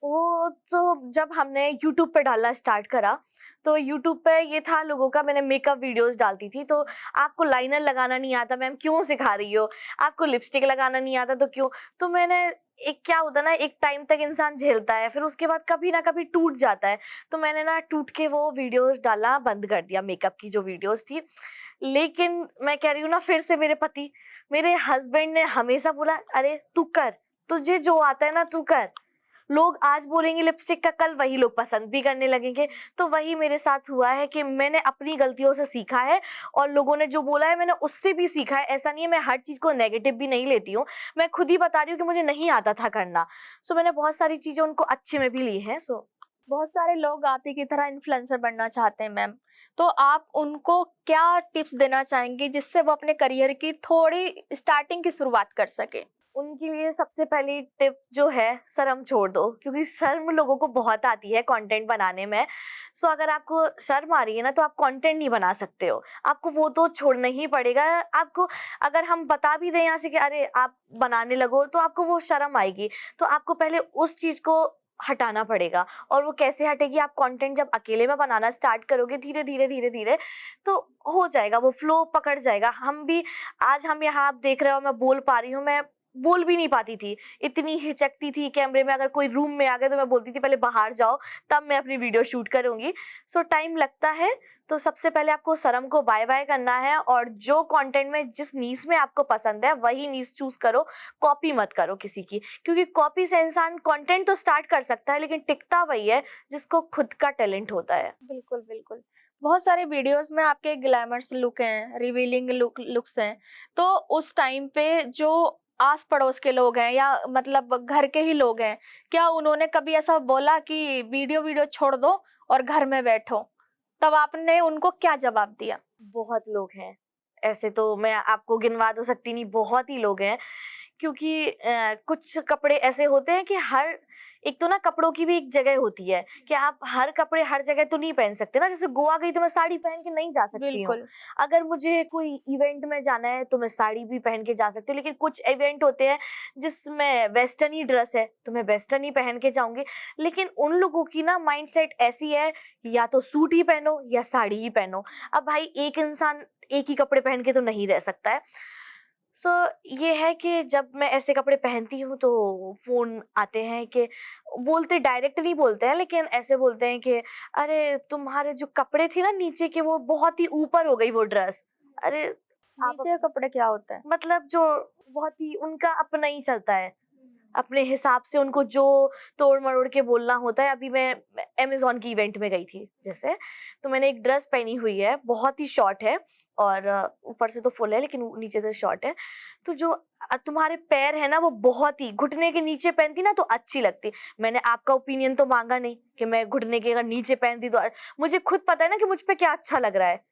वो तो जब हमने यूट्यूब पे डालना स्टार्ट करा, तो यूट्यूब पे ये था लोगों का, मैंने मेकअप वीडियोस डालती थी, तो आपको लाइनर लगाना नहीं आता मैम, क्यों सिखा रही हो, आपको लिपस्टिक लगाना नहीं आता तो क्यों। तो मैंने, एक क्या होता है ना, एक टाइम तक इंसान झेलता है, फिर उसके बाद कभी ना कभी टूट जाता है। तो मैंने ना टूट के वो वीडियोस डालना बंद कर दिया, मेकअप की जो वीडियोस थी। लेकिन मैं कह रही हूँ ना, फिर से मेरे पति, मेरे हस्बैंड ने हमेशा बोला, अरे तू कर, तुझे जो आता है ना तू कर। लोग आज बोलेंगे लिपस्टिक का, कल वही लोग पसंद भी करने लगेंगे। तो वही मेरे साथ हुआ है कि मैंने अपनी गलतियों से सीखा है और लोगों ने जो बोला है मैंने उससे भी सीखा है। ऐसा नहीं है, मैं हर चीज को नेगेटिव भी नहीं लेती हूँ, मैं खुद ही बता रही हूँ कि मुझे नहीं आता था करना। सो मैंने बहुत सारी चीजें उनको अच्छे में भी ली है। सो
बहुत सारे लोग आप ही की तरह इन्फ्लुएंसर बनना चाहते हैं मैम, तो आप उनको क्या टिप्स देना चाहेंगी जिससे वो अपने करियर की थोड़ी स्टार्टिंग की शुरुआत कर सके?
उनके लिए सबसे पहली टिप जो है, शर्म छोड़ दो, क्योंकि शर्म लोगों को बहुत आती है कंटेंट बनाने में। सो अगर आपको शर्म आ रही है ना, तो आप कंटेंट नहीं बना सकते हो, आपको वो तो छोड़ना ही पड़ेगा। आपको अगर हम बता भी दें यहाँ से कि अरे आप बनाने लगो, तो आपको वो शर्म आएगी। तो आपको पहले उस चीज को हटाना पड़ेगा। और वो कैसे हटेगी? आप कंटेंट जब अकेले में बनाना स्टार्ट करोगे, धीरे धीरे धीरे धीरे, तो हो जाएगा, वो फ्लो पकड़ जाएगा। हम भी आज हम यहाँ आप देख रहे हो, मैं बोल पा रही हूँ, मैं बोल भी नहीं पाती थी, इतनी हिचकती थी कैमरे में। अगर कोई रूम में आ गया तो मैं बोलती थी पहले बाहर जाओ, तब मैं अपनी वीडियो शूट करूंगी। सो टाइम लगता है। तो सबसे पहले आपको शर्म को बाय बाय करना है, और जो कंटेंट में जिस नीश में आपको पसंद है वही नीश चूज करो। कॉपी मत करो किसी की, क्योंकि कॉपी से इंसान कंटेंट तो स्टार्ट कर सकता है, लेकिन टिकता वही है जिसको खुद का टैलेंट होता है।
बिल्कुल, बिल्कुल। बहुत सारे वीडियोज़ में आपके ग्लैमरस लुक हैं, रिवीलिंग लुक्स हैं, तो उस टाइम पे जो आस-पड़ोस के लोग हैं या मतलब घर के ही लोग हैं, क्या उन्होंने कभी ऐसा बोला कि वीडियो वीडियो छोड़ दो और घर में बैठो? तब आपने उनको क्या जवाब दिया?
बहुत लोग हैं ऐसे, तो मैं आपको गिनवा तो सकती नहीं, बहुत ही लोग हैं। क्योंकि कुछ कपड़े ऐसे होते हैं कि हर एक तो ना कपड़ों की भी एक जगह होती है कि आप हर कपड़े हर जगह तो नहीं पहन सकते ना। जैसे गोवा गई तो मैं साड़ी पहन के नहीं जा सकती हूँ।
बिल्कुल,
अगर मुझे कोई इवेंट में जाना है तो मैं साड़ी भी पहन के जा सकती हूँ, लेकिन कुछ इवेंट होते हैं जिसमें वेस्टर्न ही ड्रेस है तो मैं वेस्टर्न ही पहन के जाऊंगी। लेकिन उन लोगों की ना माइंडसेट ऐसी है, या तो सूट ही पहनो या साड़ी ही पहनो। अब भाई एक इंसान एक ही कपड़े पहन के तो नहीं रह सकता है। सो ये है कि जब मैं ऐसे कपड़े पहनती हूँ तो फोन आते हैं कि बोलते, डायरेक्ट नहीं बोलते हैं, लेकिन ऐसे बोलते हैं कि अरे तुम्हारे जो कपड़े थे ना नीचे के, वो बहुत ही ऊपर हो गई वो ड्रेस। अरे आप
नीचे कपड़े क्या होता है?
मतलब जो बहुत ही उनका अपना ही चलता है, अपने हिसाब से उनको जो तोड़ मरोड़ के बोलना होता है। अभी मैं अमेज़न की इवेंट में गई थी जैसे, तो मैंने एक ड्रेस पहनी हुई है, बहुत ही शॉर्ट है, और ऊपर से तो फुल है लेकिन नीचे से शॉर्ट है। तो जो तुम्हारे पैर है ना, वो बहुत ही घुटने के नीचे पहनती ना तो अच्छी लगती। मैंने आपका ओपिनियन तो मांगा नहीं कि मैं घुटने के अगर नीचे पहनती तो मुझे खुद पता है ना कि मुझ पे क्या अच्छा लग रहा है।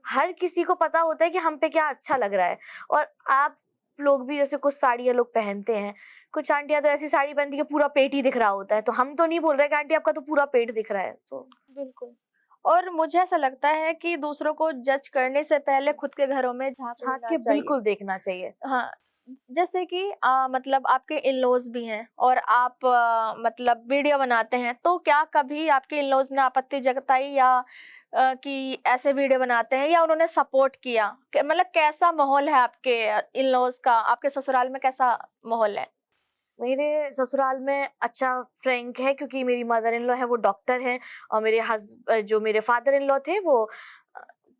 हर किसी को पता होता है कि हम पे क्या अच्छा लग रहा है। और आप लोग भी जैसे कुछ साड़ियाँ लोग पहनते हैं, कुछ आंटियां तो ऐसी साड़ी पहनती है कि पूरा पेट ही दिख रहा होता है। तो हम तो नहीं बोल रहे कि आंटी आपका तो पूरा पेट दिख रहा है। तो
बिल्कुल। और मुझे ऐसा लगता है कि दूसरों को जज करने से पहले खुद के घरों में झाँक
झाँक
लेना
के
चाहिए।
बिल्कुल देखना चाहिए।
हाँ, जैसे कि मतलब आपके इन-लॉज़ भी हैं और आप मतलब वीडियो बनाते हैं, तो क्या कभी आपके इन-लॉज़ ने आपत्ति जताई या कि ऐसे वीडियो बनाते हैं या उन्होंने सपोर्ट किया? मतलब कैसा माहौल है आपके इन-लॉज़ का? आपके ससुराल में कैसा माहौल है?
मेरे ससुराल में अच्छा फ्रैंक है, क्योंकि मेरी मदर इन लॉ है वो डॉक्टर हैं, और जो मेरे फादर इन लॉ थे वो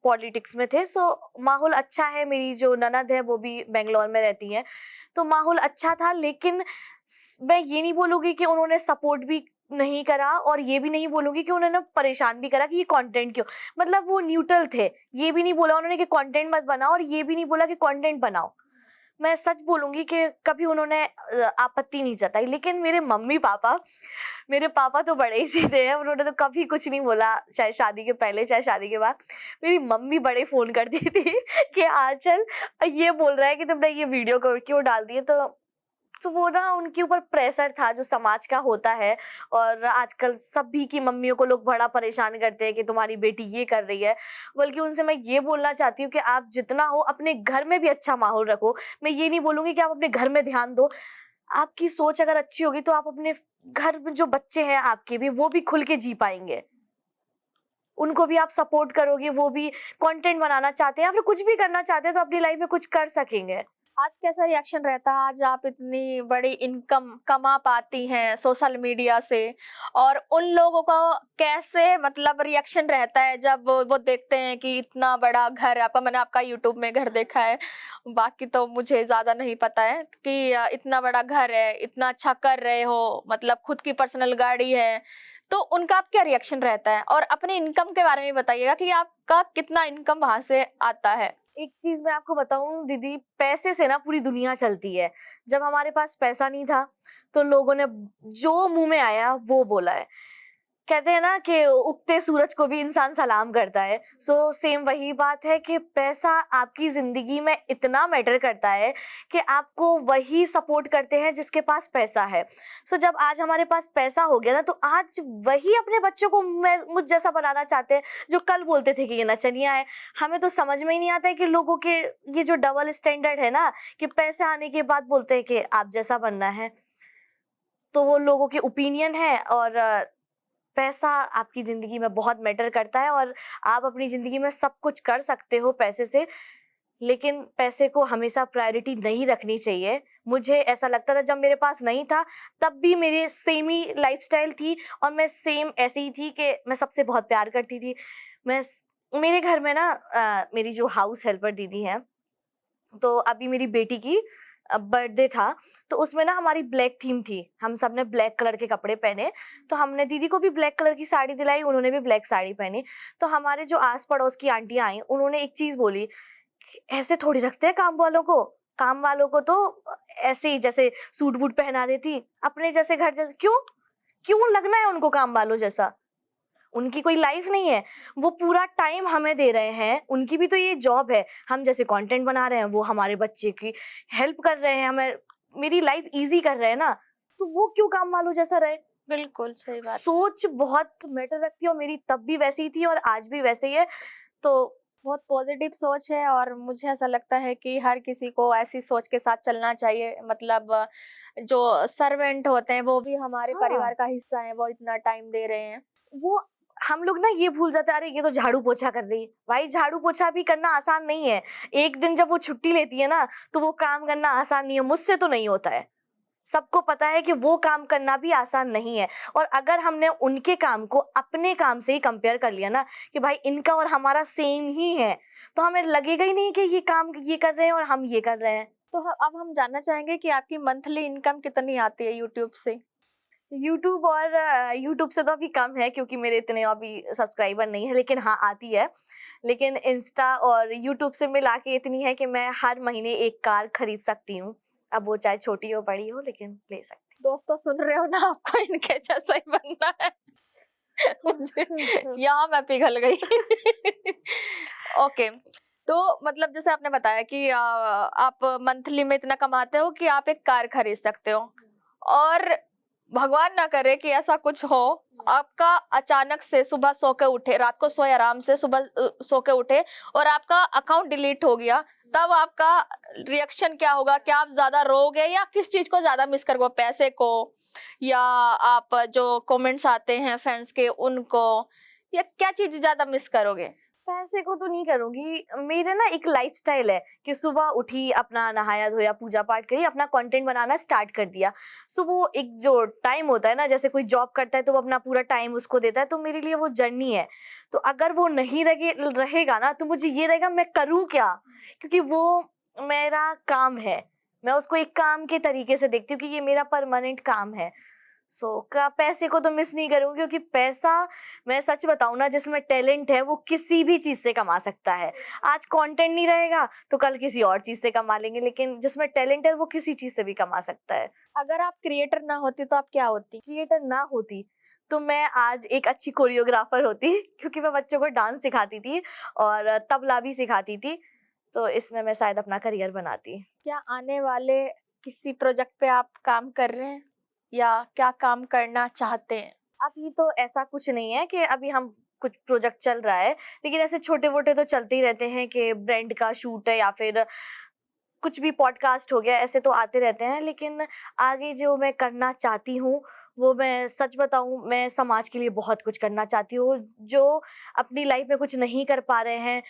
पॉलिटिक्स में थे। सो माहौल अच्छा है। मेरी जो ननद है वो भी बेंगलोर में रहती है, तो माहौल अच्छा था। लेकिन मैं ये नहीं बोलूंगी कि उन्होंने सपोर्ट भी नहीं करा, और ये भी नहीं बोलूंगी कि उन्होंने परेशान भी करा कि ये कंटेंट क्यों। मतलब वो न्यूट्रल थे, ये भी नहीं बोला उन्होंने कि कंटेंट मत बनाओ, और ये भी नहीं बोला कि कंटेंट बनाओ। मैं सच बोलूंगी कि कभी उन्होंने आपत्ति नहीं जताई। लेकिन मेरे पापा तो बड़े ही सीधे हैं, उन्होंने तो कभी कुछ नहीं बोला, चाहे शादी के पहले चाहे शादी के बाद। मेरी मम्मी बड़े फोन करती थी कि आंचल ये बोल रहा है कि तुमने ये वीडियो क्यों डाल दी है। तो वो ना उनके ऊपर प्रेशर था जो समाज का होता है। और आजकल सभी की मम्मियों को लोग बड़ा परेशान करते हैं कि तुम्हारी बेटी ये कर रही है। बल्कि उनसे मैं ये बोलना चाहती हूँ कि आप जितना हो अपने घर में भी अच्छा माहौल रखो। मैं ये नहीं बोलूंगी कि आप अपने घर में ध्यान दो। आपकी सोच अगर अच्छी होगी तो आप अपने घर में जो बच्चे हैं आपके भी, वो भी खुल के जी पाएंगे। उनको भी आप सपोर्ट करोगे, वो भी कंटेंट बनाना चाहते हैं या फिर कुछ भी करना चाहते हैं तो अपनी लाइफ में कुछ कर सकेंगे।
आज कैसा रिएक्शन रहता है? आज आप इतनी बड़ी इनकम कमा पाती हैं सोशल मीडिया से, और उन लोगों का कैसे मतलब रिएक्शन रहता है जब वो देखते हैं कि इतना बड़ा घर है आपका? मैंने आपका यूट्यूब में घर देखा है, बाकी तो मुझे ज़्यादा नहीं पता है कि इतना बड़ा घर है, इतना अच्छा कर रहे हो, मतलब खुद की पर्सनल गाड़ी है, तो उनका आप क्या रिएक्शन रहता है? और अपनी इनकम के बारे में बताइएगा कि आपका कितना इनकम वहाँ से आता है?
एक चीज मैं आपको बताऊं दीदी, पैसे से ना पूरी दुनिया चलती है। जब हमारे पास पैसा नहीं था तो लोगों ने जो मुंह में आया वो बोला है। कहते हैं ना कि उगते सूरज को भी इंसान सलाम करता है। सो सेम वही बात है कि पैसा आपकी जिंदगी में इतना मैटर करता है कि आपको वही सपोर्ट करते हैं जिसके पास पैसा है। सो जब आज हमारे पास पैसा हो गया ना, तो आज वही अपने बच्चों को मुझ जैसा बनाना चाहते हैं जो कल बोलते थे कि ये नचनिया है। हमें तो समझ में ही नहीं आता है कि लोगों के ये जो डबल स्टैंडर्ड है ना, कि पैसे आने के बाद बोलते हैं कि आप जैसा बनना है। तो वो लोगों के ओपिनियन है, और पैसा आपकी ज़िंदगी में बहुत मैटर करता है, और आप अपनी ज़िंदगी में सब कुछ कर सकते हो पैसे से, लेकिन पैसे को हमेशा प्रायोरिटी नहीं रखनी चाहिए। मुझे ऐसा लगता था जब मेरे पास नहीं था, तब भी मेरी सेम ही लाइफ़स्टाइल थी, और मैं सेम ऐसे ही थी कि मैं सबसे बहुत प्यार करती थी। मेरे घर में ना मेरी जो हाउस हेल्पर दीदी हैं, तो अभी मेरी बेटी की बर्थडे था, तो उसमें ना हमारी ब्लैक थीम थी। हम सब ने ब्लैक कलर के कपड़े पहने, तो हमने दीदी को भी ब्लैक कलर की साड़ी दिलाई, उन्होंने भी ब्लैक साड़ी पहनी। तो हमारे जो आस-पड़ोस की आंटियाँ आई, उन्होंने एक चीज़ बोली, "ऐसे थोड़ी रखते हैं काम वालों को तो ऐसे ही जैसे सूट-बूट पहना देती, अपने जैसे घर जैसे क्यों? क्यों लगना है उनको काम वालों जैसा? उनकी कोई लाइफ नहीं है, वो पूरा टाइम हमें दे रहे हैं, उनकी भी तो ये जॉब है। हम जैसे कंटेंट बना रहे हैं, वो हमारे बच्चे की हेल्प कर रहे हैं, हमें मेरी लाइफ ईज़ी कर रहे हैं ना, तो वो क्यों काम वालों जैसा रहे?
बिल्कुल, सही बात।
सोच बहुत मैटर रखती है, और मेरी तब भी वैसी ही थी और आज भी वैसे ही है। तो
बहुत पॉजिटिव सोच है, और मुझे ऐसा लगता है कि हर किसी को ऐसी सोच के साथ चलना चाहिए। मतलब जो सर्वेंट होते हैं वो भी हमारे
हाँ,
परिवार का हिस्सा है, वो इतना टाइम दे रहे हैं।
वो हम लोग ना ये भूल जाते हैं, अरे ये तो झाड़ू-पोछा कर रही है। भाई झाड़ू-पोछा भी करना आसान नहीं है। एक दिन जब वो छुट्टी लेती है ना, तो वो काम करना आसान नहीं है, मुझसे तो नहीं होता है। सबको पता है कि वो काम करना भी आसान नहीं है, और अगर हमने उनके काम को अपने काम से ही कंपेयर कर लिया ना, कि भाई इनका और हमारा सेम ही है, तो हमें लगेगा ही नहीं कि ये काम ये कर रहे हैं और हम ये कर रहे हैं।
तो अब हम जानना चाहेंगे कि आपकी मंथली इनकम कितनी आती है यूट्यूब से?
यूट्यूब से तो अभी कम है, क्योंकि मेरे इतने अभी सब्सक्राइबर नहीं है, लेकिन हाँ आती है। लेकिन इंस्टा और यूट्यूब से मिला के इतनी है कि मैं हर महीने एक कार खरीद सकती हूँ। अब वो चाहे छोटी हो बड़ी हो, लेकिन ले सकती
दोस्तों सुन रहे हो ना, आपको इनके जैसा ही बनना है। मुझे
हूँ।
यहाँ मैं पिघल गई। ओके, तो मतलब जैसे आपने बताया कि आप मंथली में इतना कमाते हो कि आप एक कार खरीद सकते हो, और भगवान ना करे कि ऐसा कुछ हो, आपका अचानक से सुबह सो के उठे, रात को सोए आराम से, सुबह सो के उठे और आपका अकाउंट डिलीट हो गया, तब आपका रिएक्शन क्या होगा? क्या आप ज़्यादा रोओगे या किस चीज़ को ज़्यादा मिस करोगे? पैसे को, या आप जो कमेंट्स आते हैं फैन्स के उनको, या क्या चीज़ ज़्यादा मिस करोगे?
पैसे को तो नहीं करूँगी। मेरे ना एक लाइफ़स्टाइल है कि सुबह उठी, अपना नहाया-धोया, पूजा-पाठ करी, अपना कंटेंट बनाना स्टार्ट कर दिया। सो वो एक जो टाइम होता है ना, जैसे कोई जॉब करता है तो वो अपना पूरा टाइम उसको देता है, तो मेरे लिए वो जर्नी है। तो अगर वो नहीं रहेगा ना, तो मुझे ये रहेगा मैं करूँ क्या? क्योंकि वो मेरा काम है। मैं उसको एक काम के तरीके से देखती हूँ कि ये मेरा परमानेंट काम है। सो का पैसे को तो मिस नहीं करूँगी, क्योंकि पैसा, मैं सच बताऊँ ना, जिसमें टैलेंट है वो किसी भी चीज़ से कमा सकता है। आज कंटेंट नहीं रहेगा तो कल किसी और चीज़ से कमा लेंगे, लेकिन जिसमें टैलेंट है वो किसी चीज़ से भी कमा सकता है।
अगर आप क्रिएटर ना होती तो आप क्या होती?
क्रिएटर ना होती तो मैं आज एक अच्छी कोरियोग्राफर होती, क्योंकि मैं बच्चों को डांस सिखाती थी और तबला भी सिखाती थी। तो इसमें मैं शायद अपना करियर बनाती।
क्या आने वाले किसी प्रोजेक्ट पे आप काम कर रहे हैं, या क्या काम करना चाहते हैं?
अभी तो ऐसा कुछ नहीं है कि अभी हम कुछ प्रोजेक्ट चल रहा है, लेकिन ऐसे छोटे-वोटे तो चलते ही रहते हैं कि ब्रांड का शूट है या फिर कुछ भी पॉडकास्ट हो गया, ऐसे तो आते रहते हैं। लेकिन आगे जो मैं करना चाहती हूँ, वो मैं सच बताऊँ, मैं समाज के लिए बहुत कुछ करना चाहती हूँ। जो अपनी लाइफ में कुछ नहीं कर पा रहे हैं,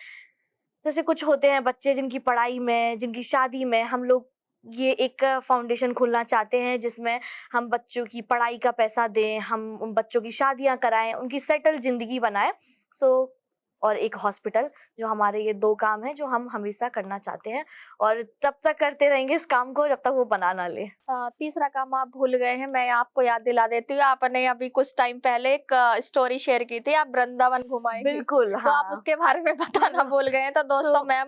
जैसे कुछ होते हैं बच्चे जिनकी पढ़ाई में, जिनकी शादी में हम लोग ये एक फाउंडेशन खोलना चाहते हैं जिसमें हम बच्चों की पढ़ाई का पैसा दें, हम उन बच्चों की शादियाँ कराएँ, उनकी सेटल ज़िंदगी बनाएँ। सो और एक हॉस्पिटल, जो हमारे ये 2 काम हैं जो हम हमेशा करना चाहते हैं और तब तक करते रहेंगे इस काम को जब तक वो बना ना ले।
तीसरा काम आप भूल गए हैं, मैं आपको याद दिला देती हूँ। आपने अभी कुछ टाइम पहले एक स्टोरी शेयर की थी, आप वृंदावन घुमाएँगी।
बिल्कुल,
तो आप
हाँ।
उसके बारे में बताना भूल गए हैं। तो
सो
दोस्तों मैं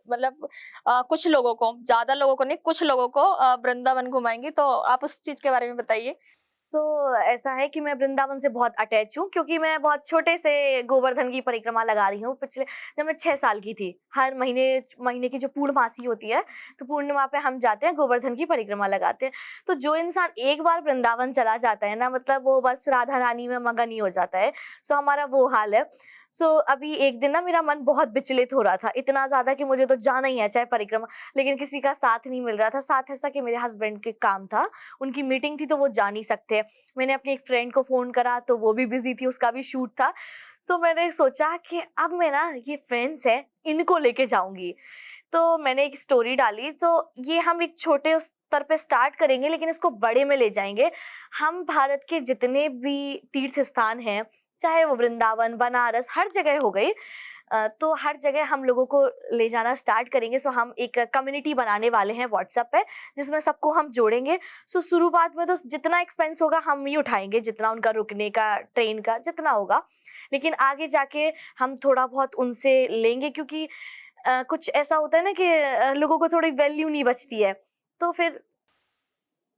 मतलब कुछ लोगों को, ज़्यादा लोगों को नहीं, कुछ लोगों को वृंदावन घुमाएँगी। तो आप उस चीज़ के बारे में बताइए?
सो ऐसा है कि मैं वृंदावन से बहुत अटैच हूँ क्योंकि मैं बहुत छोटे से गोवर्धन की परिक्रमा लगा रही हूँ पिछले, जब मैं 6 साल की थी। हर महीने महीने की जो पूर्णमासी होती है, तो पूर्णिमा पे हम जाते हैं गोवर्धन की परिक्रमा लगाते हैं। तो जो इंसान एक बार वृंदावन चला जाता है ना, मतलब वो बस राधा रानी में मगन ही हो जाता है। सो हमारा वो हाल है। सो अभी एक दिन ना मेरा मन बहुत विचलित हो रहा था, इतना ज़्यादा कि मुझे तो जाना ही है चाहे परिक्रमा, लेकिन किसी का साथ नहीं मिल रहा था। साथ ऐसा कि मेरे हस्बैंड के काम था, उनकी मीटिंग थी तो वो जा नहीं सकते। मैंने अपनी एक फ्रेंड को फ़ोन करा तो वो भी बिज़ी थी, उसका भी शूट था। सो मैंने सोचा कि अब मैं ना ये फ्रेंड्स हैं, इनको लेके जाऊँगी। तो मैंने एक स्टोरी डाली, तो ये हम एक छोटे उस स्तर पे स्टार्ट करेंगे लेकिन इसको बड़े में ले जाएँगे। हम भारत के जितने भी तीर्थ स्थान हैं, चाहे वो वृंदावन, बनारस, हर जगह हो गई, तो हर जगह हम लोगों को ले जाना स्टार्ट करेंगे। सो हम एक कम्युनिटी बनाने वाले हैं व्हाट्सएप पे, जिसमें सबको हम जोड़ेंगे। सो शुरुआत में तो जितना एक्सपेंस होगा हम ही उठाएँगे, जितना उनका रुकने का, ट्रेन का जितना होगा। लेकिन आगे जाके हम थोड़ा बहुत उनसे लेंगे क्योंकि कुछ ऐसा होता है ना कि लोगों को थोड़ी वैल्यू नहीं बचती है। तो फिर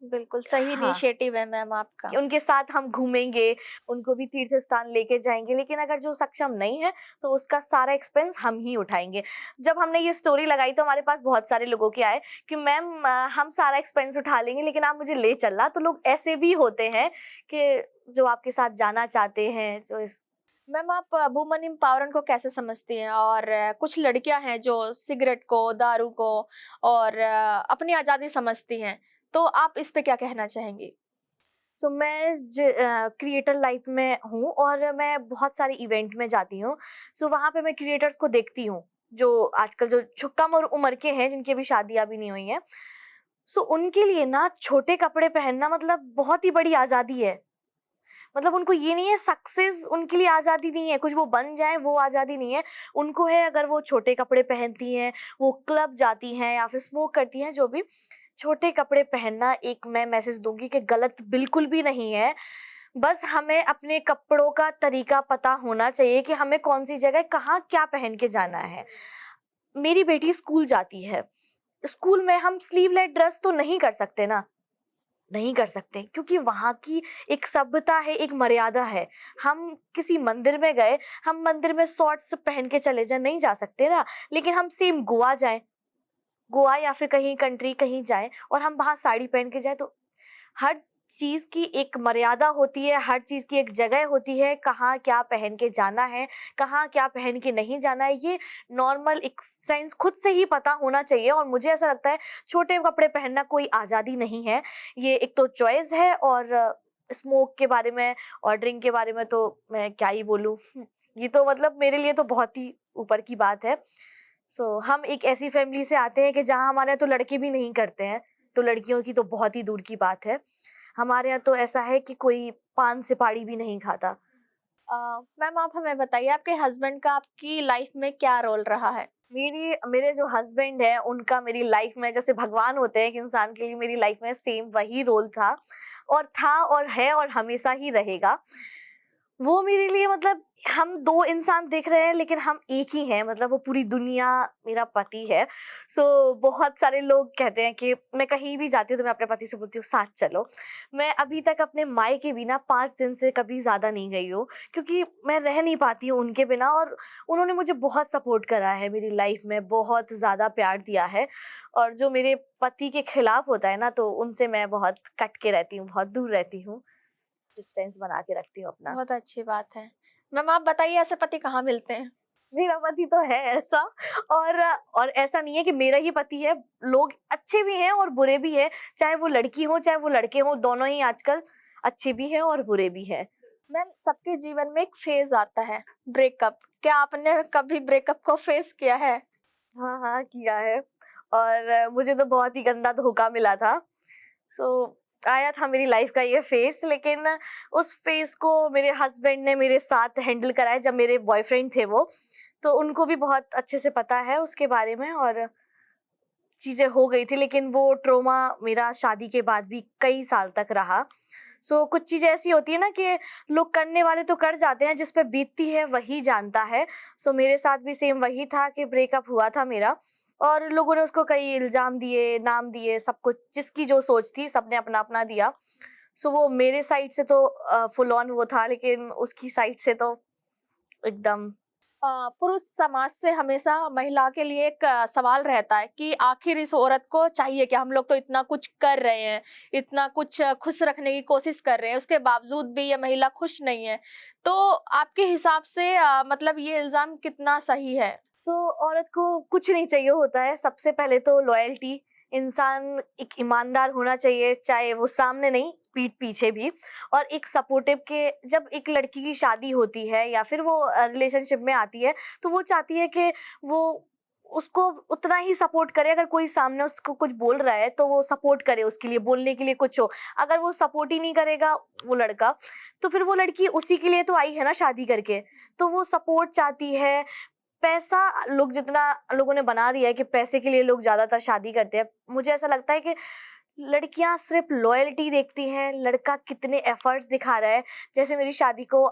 बिल्कुल सही
हाँ।
इनिशिएटिव है मैम आपका।
कि उनके साथ हम घूमेंगे, उनको भी तीर्थ स्थान लेके जाएँगे, लेकिन अगर जो सक्षम नहीं है, तो उसका सारा एक्सपेंस हम ही उठाएँगे। जब हमने ये स्टोरी लगाई तो हमारे पास बहुत सारे लोगों के आए कि मैम हम सारा एक्सपेंस उठा लेंगे लेकिन आप मुझे ले चलना। तो लोग ऐसे भी होते हैं कि जो आपके साथ जाना चाहते हैं, जो इस
मैम आप वुमन एम्पावरमेंट को कैसे समझती हैं? और कुछ लड़कियां हैं जो सिगरेट को, दारू को और अपनी आज़ादी समझती हैं, तो आप इस पे क्या कहना चाहेंगी?
सो मैं क्रिएटर लाइफ में हूँ और मैं बहुत सारे इवेंट में जाती हूँ। सो वहाँ पे मैं क्रिएटर्स को देखती हूँ, जो आजकल जो कम और उम्र के हैं, जिनकी अभी शादियाँ भी नहीं हुई हैं। सो उनके लिए ना छोटे कपड़े पहनना मतलब बहुत ही बड़ी आज़ादी है। मतलब उनको ये नहीं है, सक्सेस उनके लिए आज़ादी नहीं है, कुछ वो बन जाएँ वो आज़ादी नहीं है। उनको है अगर वो छोटे कपड़े पहनती हैं, वो क्लब जाती हैं या फिर स्मोक करती हैं, जो भी, छोटे कपड़े पहनना एक मैं मैसेज दूँगी कि गलत बिल्कुल भी नहीं है। बस हमें अपने कपड़ों का तरीका पता होना चाहिए कि हमें कौन-सी जगह कहाँ क्या पहन के जाना है। मेरी बेटी स्कूल जाती है, स्कूल में हम स्लीवलेस ड्रेस तो नहीं कर सकते ना। नहीं कर सकते क्योंकि वहाँ की एक सभ्यता है, एक मर्यादा है। हम किसी मंदिर में गए, हम मंदिर में शॉर्ट्स पहन के चले जाएँ, नहीं जा सकते ना। लेकिन हम सेम गोवा जाएँ, गोवा या फिर कहीं कंट्री कहीं जाएँ और हम वहाँ साड़ी पहन के जाएँ, तो हर चीज़ की एक मर्यादा होती है, हर चीज़ की एक जगह होती है, कहाँ क्या पहन के जाना है, कहाँ क्या पहन के नहीं जाना है, ये नॉर्मल एक सेंस खुद से ही पता होना चाहिए। और मुझे ऐसा लगता है छोटे कपड़े पहनना कोई आज़ादी नहीं है, ये एक तो चॉइस है। और स्मोक के बारे में और ड्रिंक के बारे में तो मैं क्या ही बोलूँ। ये तो मतलब मेरे लिए तो बहुत ही ऊपर की बात है। सो हम एक ऐसी फैमिली से आते हैं कि जहाँ हमारे यहाँ तो लड़के भी नहीं करते हैं, तो लड़कियों की तो बहुत ही दूर की बात है। हमारे यहाँ तो ऐसा है कि कोई पान सुपारी भी नहीं खाता।
अ, मैम आप हमें बताइए आपके हस्बैंड का आपकी लाइफ में क्या रोल रहा है?
मेरे जो हस्बैंड हैं उनका मेरी लाइफ में जैसे भगवान होते हैं एक इंसान के लिए, मेरी लाइफ में सेम वही रोल था और है और हमेशा ही रहेगा। वो मेरे लिए मतलब हम 2 इंसान दिख रहे हैं लेकिन हम एक ही हैं, मतलब वो पूरी दुनिया मेरा पति है। सो बहुत सारे लोग कहते हैं कि मैं कहीं भी जाती हूँ तो मैं अपने पति से बोलती हूँ साथ चलो। मैं अभी तक अपने मायके भी ना 5 दिन से कभी ज़्यादा नहीं गई हूँ क्योंकि मैं रह नहीं पाती हूँ उनके बिना। और उन्होंने मुझे बहुत सपोर्ट करा है मेरी लाइफ में, बहुत ज़्यादा प्यार दिया है। और जो मेरे पति के खिलाफ होता है ना, तो उनसे मैं बहुत कट के रहती हूँ, बहुत दूर रहती हूँ, डिस्टेंस बना के रखती हूँ अपना।
बहुत अच्छी बात है। मैम आप बताइए ऐसे पति कहाँ मिलते हैं?
मेरा पति तो है ऐसा। और और ऐसा नहीं है कि मेरा ही पति है, लोग अच्छे भी हैं और बुरे भी हैं, चाहे वो लड़की हो चाहे वो लड़के हो, दोनों ही आजकल अच्छे भी हैं और बुरे भी हैं।
मैम सबके जीवन में एक फेज़ आता है, ब्रेकअप। क्या आपने कभी ब्रेकअप को फेस किया है?
हाँ, हाँ, किया है और मुझे तो बहुत ही गंदा धोखा मिला था। सो आया था मेरी लाइफ का ये फ़ेज़, लेकिन उस फ़ेज़ को मेरे हस्बैंड ने मेरे साथ हैंडल करा है, जब मेरे बॉयफ्रेंड थे वो, तो उनको भी बहुत अच्छे से पता है उसके बारे में और चीज़ें हो गई थी, लेकिन वो ट्रॉमा मेरा शादी के बाद भी कई साल तक रहा। कुछ चीज़ें ऐसी होती है ना कि लोग करने वाले तो कर जाते हैं, जिस पे बीतती है वही जानता है। मेरे साथ भी सेम वही था कि ब्रेकअप हुआ था मेरा और लोगों ने उसको कई इल्ज़ाम दिए, नाम दिए, सब कुछ जिसकी जो सोच थी सबने अपना-अपना दिया। वो मेरे साइड से तो फुल ऑन वो था, लेकिन उसकी साइड से तो एकदम।
पुरुष समाज से हमेशा महिला के लिए एक सवाल रहता है कि आखिर इस औरत को चाहिए क्या? हम लोग तो इतना कुछ कर रहे हैं, इतना कुछ खुश रखने की कोशिश कर रहे हैं, उसके बावजूद भी ये महिला खुश नहीं है। तो आपके हिसाब से मतलब ये इल्ज़ाम कितना सही है?
औरत को कुछ नहीं चाहिए होता है, सबसे पहले तो लॉयल्टी। इंसान एक ईमानदार होना चाहिए, चाहे वो सामने नहीं, पीठ पीछे भी। और एक सपोर्टिव के जब एक लड़की की शादी होती है या फिर वो रिलेशनशिप में आती है, तो वो चाहती है कि वो उसको उतना ही सपोर्ट करे। अगर कोई सामने उसको कुछ बोल रहा है, तो वो सपोर्ट करे, उसके लिए बोलने के लिए कुछ हो। अगर वो सपोर्ट ही नहीं करेगा वो लड़का, तो फिर वो लड़की उसी के लिए तो आई है ना शादी करके। तो वो सपोर्ट चाहती है। पैसा लोग जितना लोगों ने बना दिया है कि पैसे के लिए लोग ज़्यादातर शादी करते हैं। मुझे ऐसा लगता है कि लड़कियाँ सिर्फ़ लॉयल्टी देखती हैं, लड़का कितने एफ़र्ट्स दिखा रहा है। जैसे मेरी शादी को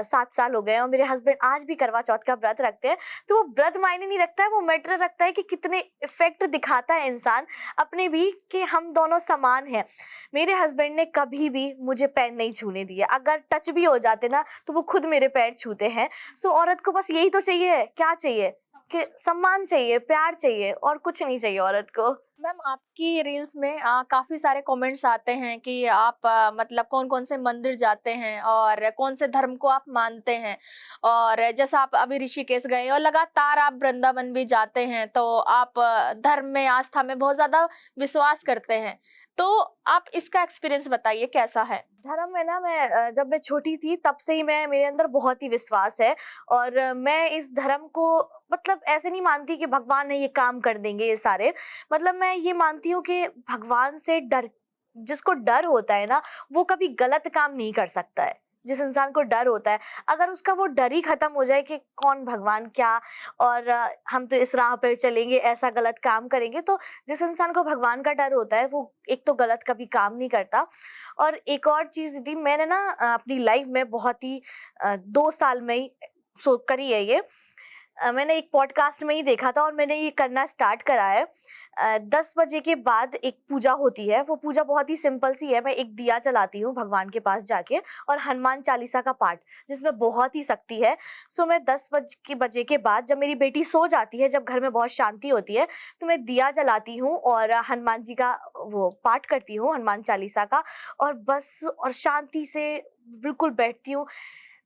7 साल हो गए हैं और मेरे हस्बैंड आज भी करवा चौथ का व्रत रखते हैं। तो वो व्रत मायने नहीं रखता है, वो मैटर रखता है कि कितने इफ़ेक्ट दिखाता है इंसान अपने भी, कि हम दोनों समान हैं। मेरे हस्बैंड ने कभी भी मुझे पैर नहीं छूने दिए। अगर टच भी हो जाते ना, तो वो खुद मेरे पैर छूते हैं। औरत को बस यही तो चाहिए, क्या चाहिए? कि सम्मान चाहिए, प्यार चाहिए और कुछ नहीं चाहिए औरत को।
मैम आपकी रील्स में काफ़ी सारे कमेंट्स आते हैं कि आप मतलब कौन-कौन से मंदिर जाते हैं और कौन से धर्म को आप मानते हैं। और जैसा आप अभी ऋषिकेश गए और लगातार आप वृंदावन भी जाते हैं, तो आप धर्म में, आस्था में बहुत ज़्यादा विश्वास करते हैं। तो आप इसका एक्सपीरियंस बताइए कैसा है?
धर्म में ना मैं जब मैं छोटी थी तब से ही मैं मेरे अंदर बहुत ही विश्वास है और मैं इस धर्म को मतलब ऐसे नहीं मानती कि भगवान ने ये काम कर देंगे ये सारे। मतलब मैं ये मानती हूँ कि भगवान से डर, जिसको डर होता है ना, वो कभी गलत काम नहीं कर सकता है। जिस इंसान को डर होता है, अगर उसका वो डर ही खत्म हो जाए कि कौन भगवान क्या, और हम तो इस राह पे चलेंगे, ऐसा गलत काम करेंगे, तो जिस इंसान को भगवान का डर होता है वो एक तो गलत कभी काम नहीं करता। और एक और चीज़ दीदी, मैंने ना अपनी लाइफ में बहुत ही 2 साल में ही करी है ये। मैंने एक पॉडकास्ट में ही देखा था और मैंने ये करना स्टार्ट करा है। 10 बजे के बाद एक पूजा होती है, वो पूजा बहुत ही सिंपल सी है। मैं एक दिया जलाती हूँ भगवान के पास जाके और हनुमान चालीसा का पाठ, जिसमें बहुत ही शक्ति है। मैं 10 बजे के बाद जब मेरी बेटी सो जाती है, जब घर में बहुत शांति होती है, तो मैं दिया जलाती हूँ और हनुमान जी का वो पाठ करती हूँ, हनुमान चालीसा का, और बस और शांति से बिल्कुल बैठती हूँ।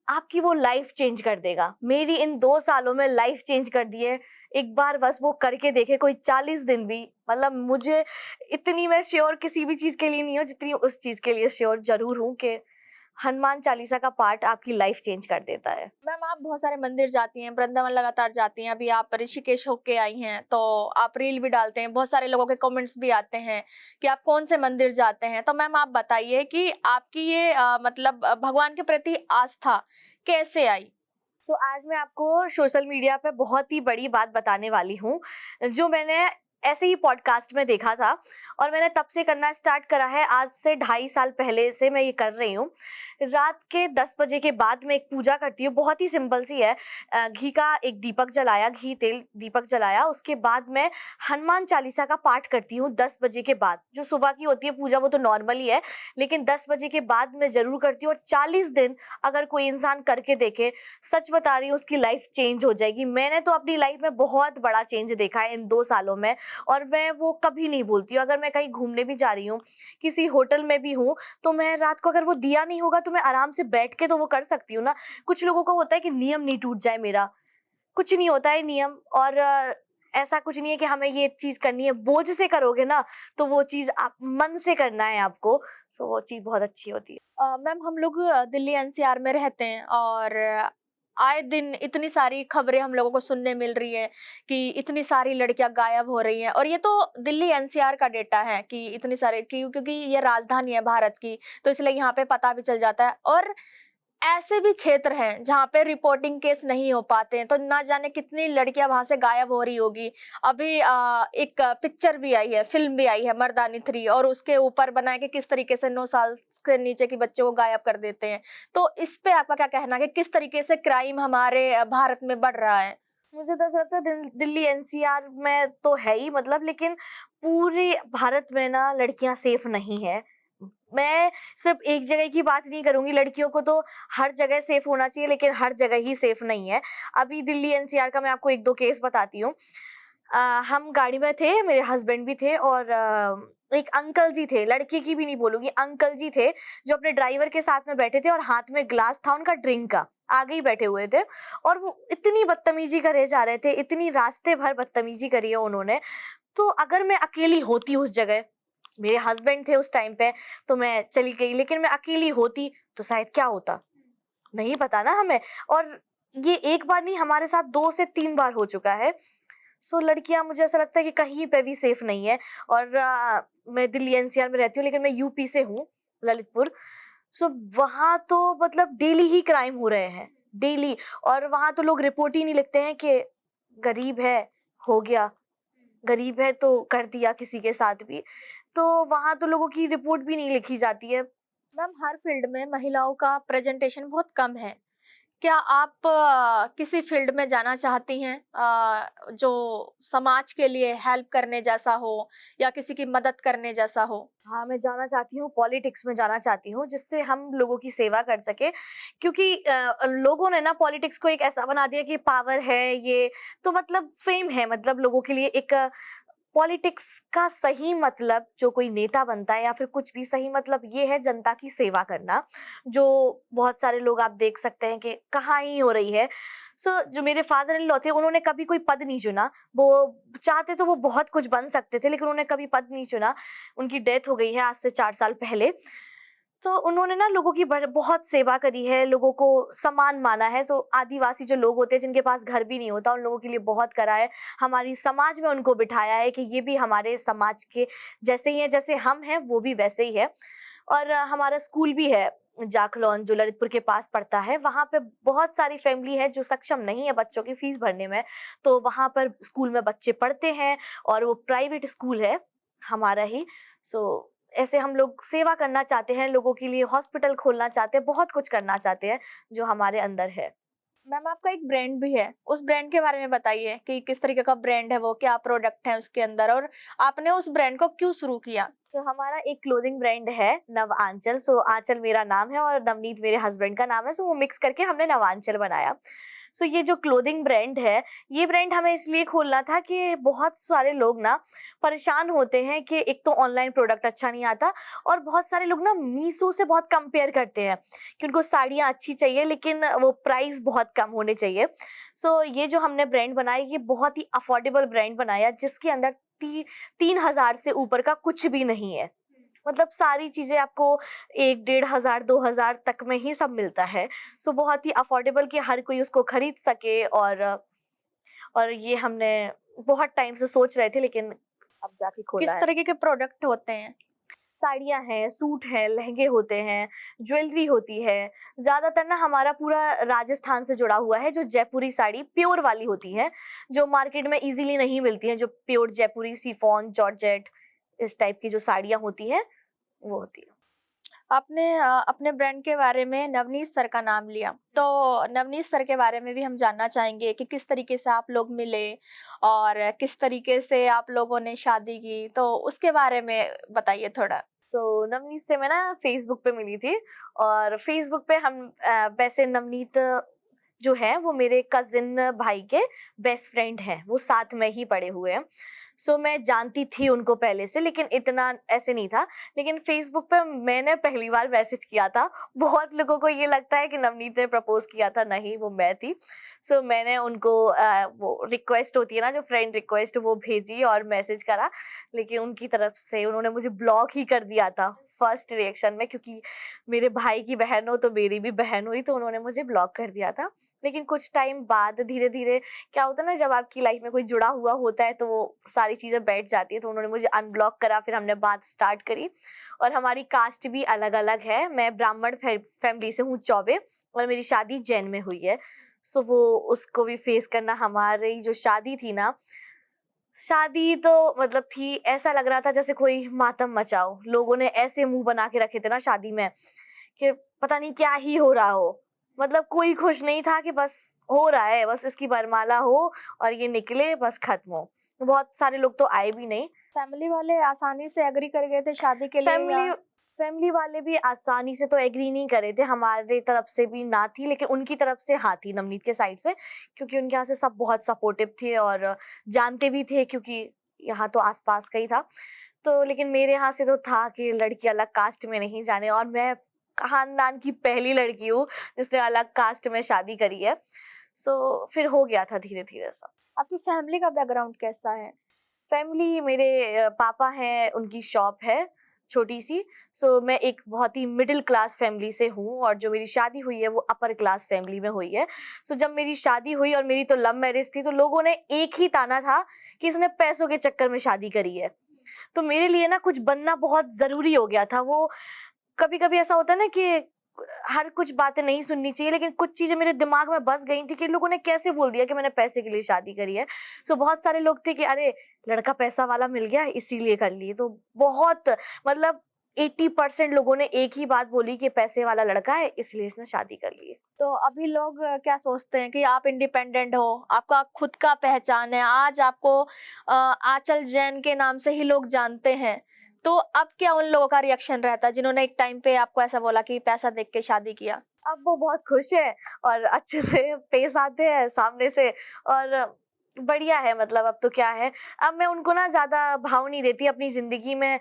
आपकी वो लाइफ चेंज कर देगा। मेरी इन 2 सालों में लाइफ चेंज कर दी है। एक बार बस वो करके देखे कोई 40 दिन भी, मतलब मुझे इतनी मैं श्योर किसी भी चीज़ के लिए नहीं हूँ, जितनी उस चीज़ के लिए श्योर ज़रूर हूँ कि हनुमान चालीसा का पाठ आपकी लाइफ चेंज कर देता है।
मैम आप बहुत सारे मंदिर जाती हैं, वृंदावन लगातार जाती हैं, अभी आप ऋषिकेश होके आई हैं, तो आप रील भी डालते हैं, बहुत सारे लोगों के कमेंट्स भी आते हैं कि आप कौन से मंदिर जाते हैं। तो मैम आप बताइए कि आपकी ये मतलब भगवान के प्रति आस्था कैसे आई?
आज मैं आपको सोशल मीडिया पे बहुत ही बड़ी बात बताने वाली हूँ, जो मैंने ऐसे ही पॉडकास्ट में देखा था और मैंने तब से करना स्टार्ट करा है। आज से 2.5 साल पहले से मैं ये कर रही हूँ। रात के 10 बजे के बाद मैं एक पूजा करती हूँ, बहुत ही सिंपल सी है। घी का एक दीपक जलाया, घी तेल दीपक जलाया, उसके बाद मैं हनुमान चालीसा का पाठ करती हूँ 10 बजे के बाद। जो सुबह की होती है पूजा वो तो नॉर्मल ही है, लेकिन 10 बजे के बाद मैं ज़रूर करती हूँ। और 40 दिन अगर कोई इंसान करके देखे, सच बता रही हूँ, उसकी लाइफ चेंज हो जाएगी। मैंने तो अपनी लाइफ में बहुत बड़ा चेंज देखा है इन 2 सालों में और मैं वो कभी नहीं भूलती हूँ। अगर मैं कहीं घूमने भी जा रही हूँ, किसी होटल में भी हूँ, तो मैं रात को अगर वो दिया नहीं होगा तो मैं आराम से बैठ के तो वो कर सकती हूँ ना। कुछ लोगों को होता है कि नियम नहीं टूट जाए मेरा, कुछ नहीं होता है नियम। और ऐसा कुछ नहीं है कि हमें ये चीज़ करनी है, बोझ से करोगे ना तो वो चीज़ आप मन से करना है आपको, वो चीज़ बहुत अच्छी होती है।
मैम हम लोग दिल्ली एनसीआर में रहते हैं और आए दिन इतनी सारी खबरें हम लोगों को सुनने मिल रही है कि इतनी सारी लड़कियां गायब हो रही हैं, और ये तो दिल्ली एनसीआर का डेटा है कि इतनी सारी क्योंकि ये राजधानी है भारत की, तो इसलिए यहाँ पे पता भी चल जाता है। और ऐसे भी क्षेत्र हैं जहाँ पे रिपोर्टिंग केस नहीं हो पाते हैं, तो ना जाने कितनी लड़कियां वहां से गायब हो रही होगी। अभी एक पिक्चर भी आई है, फिल्म भी आई है मर्दानी 3, और उसके ऊपर बना है कि किस तरीके से 9 साल के नीचे की बच्चे को गायब कर देते हैं। तो इस पे आपका क्या कहना है कि किस तरीके से क्राइम हमारे भारत में बढ़ रहा है?
मुझे तो ऐसा लगता है दिल्ली एनसीआर में तो है ही, मतलब लेकिन पूरे भारत में ना लड़कियां सेफ नहीं है। मैं सिर्फ एक जगह की बात नहीं करूंगी, लड़कियों को तो हर जगह सेफ होना चाहिए, लेकिन हर जगह ही सेफ नहीं है। अभी दिल्ली एनसीआर का मैं आपको एक दो केस बताती हूँ। हम गाड़ी में थे, मेरे हस्बैंड भी थे और एक अंकल जी थे, लड़की की भी नहीं बोलूंगी, अंकल जी थे जो अपने ड्राइवर के साथ में बैठे थे और हाथ में ग्लास था उनका ड्रिंक का, आगे ही बैठे हुए थे और वो इतनी बदतमीजी करे जा रहे थे, इतनी रास्ते भर बदतमीजी करी है उन्होंने। तो अगर मैं अकेली होती उस जगह, मेरे हस्बैंड थे उस टाइम पे, तो मैं चली गई, लेकिन मैं अकेली होती तो शायद क्या होता नहीं पता ना हमें। और ये एक बार नहीं, हमारे साथ 2 से 3 बार हो चुका है। सो लड़कियां, मुझे ऐसा लगता है कि कहीं पे भी सेफ नहीं है। और मैं दिल्ली एनसीआर में रहती हूँ, लेकिन मैं यूपी से हूँ, ललितपुर। सो वहां तो मतलब डेली ही क्राइम हो रहे हैं, डेली। और वहां तो लोग रिपोर्ट ही नहीं लिखते हैं कि गरीब है, हो गया, गरीब है तो कर दिया किसी के साथ भी। तो वहां तो लोगों की रिपोर्ट भी नहीं लिखी जाती है।
मैम, हर फील्ड में महिलाओं का प्रेजेंटेशन बहुत कम है। क्या आप किसी फील्ड में जाना चाहती हैं जो समाज के लिए हेल्प करने जैसा हो या किसी की मदद करने जैसा हो?
हाँ, मैं जाना चाहती हूँ, पॉलिटिक्स में जाना चाहती हूँ, जिससे हम लोगों की सेवा कर सके। क्योंकि लोगों ने ना पॉलिटिक्स को एक ऐसा बना दिया कि पावर है ये, तो मतलब फेम है, मतलब लोगों के लिए एक पॉलिटिक्स का सही मतलब, जो कोई नेता बनता है या फिर कुछ भी, सही मतलब ये है जनता की सेवा करना, जो बहुत सारे लोग आप देख सकते हैं कि कहाँ ही हो रही है। सो जो मेरे फादर इन लॉ थे, उन्होंने कभी कोई पद नहीं चुना। वो चाहते तो वो बहुत कुछ बन सकते थे, लेकिन उन्होंने कभी पद नहीं चुना। उनकी डेथ हो गई है आज से 4 साल पहले। तो उन्होंने ना लोगों की बहुत सेवा करी है, लोगों को सम्मान माना है। तो आदिवासी जो लोग होते हैं जिनके पास घर भी नहीं होता, उन लोगों के लिए बहुत करा है। हमारी समाज में उनको बिठाया है कि ये भी हमारे समाज के जैसे ही है, जैसे हम हैं वो भी वैसे ही है। और हमारा स्कूल भी है जाखलौन, जो ललितपुर के पास पड़ता है। वहां पे बहुत सारी फैमिली है जो सक्षम नहीं है बच्चों की फीस भरने में, तो वहां पर स्कूल में बच्चे पढ़ते हैं और वो प्राइवेट स्कूल है हमारा ही। सो ऐसे हम लोग सेवा करना चाहते हैं, लोगों के लिए हॉस्पिटल खोलना चाहते हैं, बहुत कुछ करना चाहते हैं जो हमारे अंदर है।
मैम, आपका एक ब्रांड भी है, उस ब्रांड के बारे में बताइए कि किस तरीके का ब्रांड है वो, क्या प्रोडक्ट है उसके अंदर, और आपने उस ब्रांड को क्यों शुरू किया?
तो हमारा एक क्लोथिंग ब्रांड है नव आंचल। सो आंचल मेरा नाम है और नवनीत मेरे हस्बैंड का नाम है, सो वो मिक्स करके हमने नवांचल बनाया। सो ये जो क्लोथिंग ब्रांड है, ये ब्रांड हमें इसलिए खोलना था कि बहुत सारे लोग ना परेशान होते हैं कि एक तो ऑनलाइन प्रोडक्ट अच्छा नहीं आता, और बहुत सारे लोग ना मीशो से बहुत कंपेयर करते हैं कि उनको साड़ियाँ अच्छी चाहिए लेकिन वो प्राइस बहुत कम होने चाहिए। सो ये जो हमने ब्रांड बनाया, ये बहुत ही अफोर्डेबल ब्रांड बनाया, जिसके अंदर 3,000 से ऊपर का कुछ भी नहीं है। मतलब सारी चीजें आपको 1,500 2,000 तक में ही सब मिलता है। सो बहुत ही अफोर्डेबल कि हर कोई उसको खरीद सके। और ये हमने बहुत टाइम से सोच रहे थे, लेकिन अब जाके खोला
किस
है।
तरीके के प्रोडक्ट होते हैं?
साड़ियाँ हैं, सूट हैं, लहंगे होते हैं, ज्वेलरी होती है। ज़्यादातर ना हमारा पूरा राजस्थान से जुड़ा हुआ है, जो जयपुरी साड़ी प्योर वाली होती है, जो मार्केट में इज़िली नहीं मिलती हैं, जो प्योर जयपुरी शिफॉन, जॉर्जेट, इस टाइप की जो साड़ियाँ होती हैं, वो होती है।
आपने अपने ब्रांड के बारे में नवनीत सर का नाम लिया, तो नवनीत सर के बारे में भी हम जानना चाहेंगे कि किस तरीके से आप लोग मिले और किस तरीके से आप लोगों ने शादी की, तो उसके बारे में बताइए थोड़ा।
तो नवनीत से मैं ना फेसबुक पे मिली थी, और फेसबुक पे हम वैसे नवनीत जो है वो मेरे कजिन भाई के बेस्ट फ्रेंड हैं, वो साथ में ही पढ़े हुए हैं। सो मैं जानती थी उनको पहले से, लेकिन इतना ऐसे नहीं था। लेकिन फेसबुक पे मैंने पहली बार मैसेज किया था। बहुत लोगों को ये लगता है कि नवनीत ने प्रपोज किया था, नहीं, वो मैं थी। सो मैंने उनको वो रिक्वेस्ट होती है ना, जो फ्रेंड रिक्वेस्ट, वो भेजी और मैसेज करा, लेकिन उनकी तरफ से उन्होंने मुझे ब्लॉक ही कर दिया था। फर्स्ट रिएक्शन में, क्योंकि मेरे भाई की बहन हो तो मेरी भी बहन हुई, तो उन्होंने मुझे ब्लॉक कर दिया था। लेकिन कुछ टाइम बाद धीरे धीरे क्या होता है ना, जब आपकी लाइफ में कोई जुड़ा हुआ होता है तो वो सारी चीज़ें बैठ जाती है, तो उन्होंने मुझे अनब्लॉक करा, फिर हमने बात स्टार्ट करी। और हमारी कास्ट भी अलग अलग है, मैं ब्राह्मण फैमिली से हूँ, चौबे, और मेरी शादी जैन में हुई है। सो वो उसको भी फेस करना, हमारी जो शादी थी ना, शादी तो मतलब थी, ऐसा लग रहा था जैसे कोई मातम मचाओ, लोगों ने ऐसे मुंह बना के रखे थे ना शादी में कि पता नहीं क्या ही हो रहा हो, मतलब कोई खुश नहीं था कि बस हो रहा है, बस इसकी वरमाला हो और ये निकले, बस खत्म हो। बहुत सारे लोग तो आए भी नहीं।
फैमिली वाले आसानी से एग्री कर गए थे शादी के लिए या?
फैमिली फैमिली वाले भी आसानी से तो एग्री नहीं करे थे, हमारे तरफ से भी ना थी, लेकिन उनकी तरफ से हाँ थी, नवनीत के साइड से, क्योंकि उनके यहाँ से सब बहुत सपोर्टिव थे और जानते भी थे, क्योंकि यहाँ तो आसपास का ही था। तो लेकिन मेरे यहाँ से तो था कि लड़की अलग कास्ट में नहीं जाने, और मैं खानदान की पहली लड़की हूँ जिसने अलग कास्ट में शादी करी है। सो फिर हो गया था धीरे धीरे सब।
आपकी फैमिली का बैकग्राउंड कैसा है?
फैमिली, मेरे पापा हैं, उनकी शॉप है छोटी सी। सो मैं एक बहुत ही मिडिल क्लास फैमिली से हूँ, और जो मेरी शादी हुई है वो अपर क्लास फैमिली में हुई है। सो जब मेरी शादी हुई, और मेरी तो लव मैरिज थी, तो लोगों ने एक ही ताना था कि इसने पैसों के चक्कर में शादी करी है। तो मेरे लिए ना कुछ बनना बहुत जरूरी हो गया था। वो कभी कभी ऐसा होता है ना कि हर कुछ बातें नहीं सुननी चाहिए, लेकिन कुछ चीजें मेरे दिमाग में बस गई थी कि लोगों ने कैसे बोल दिया कि मैंने पैसे के लिए शादी करी है। सो बहुत सारे लोग थे कि अरे लड़का पैसा वाला मिल गया इसीलिए कर ली। तो बहुत, मतलब 80% लोगों ने एक ही बात बोली कि पैसे वाला लड़का है इसलिए इसने शादी कर ली है।
तो अभी लोग क्या सोचते हैं कि आप इंडिपेंडेंट हो, आपका खुद का पहचान है, आज आपको आंचल जैन के नाम से ही लोग जानते हैं। तो अब क्या उन लोगों का रिएक्शन रहता है जिन्होंने एक टाइम पे आपको ऐसा बोला कि पैसा देख के शादी किया?
अब वो बहुत खुश है और अच्छे से पेश आते हैं सामने से, और बढ़िया है। मतलब अब तो क्या है, अब मैं उनको ना ज्यादा भाव नहीं देती अपनी जिंदगी में।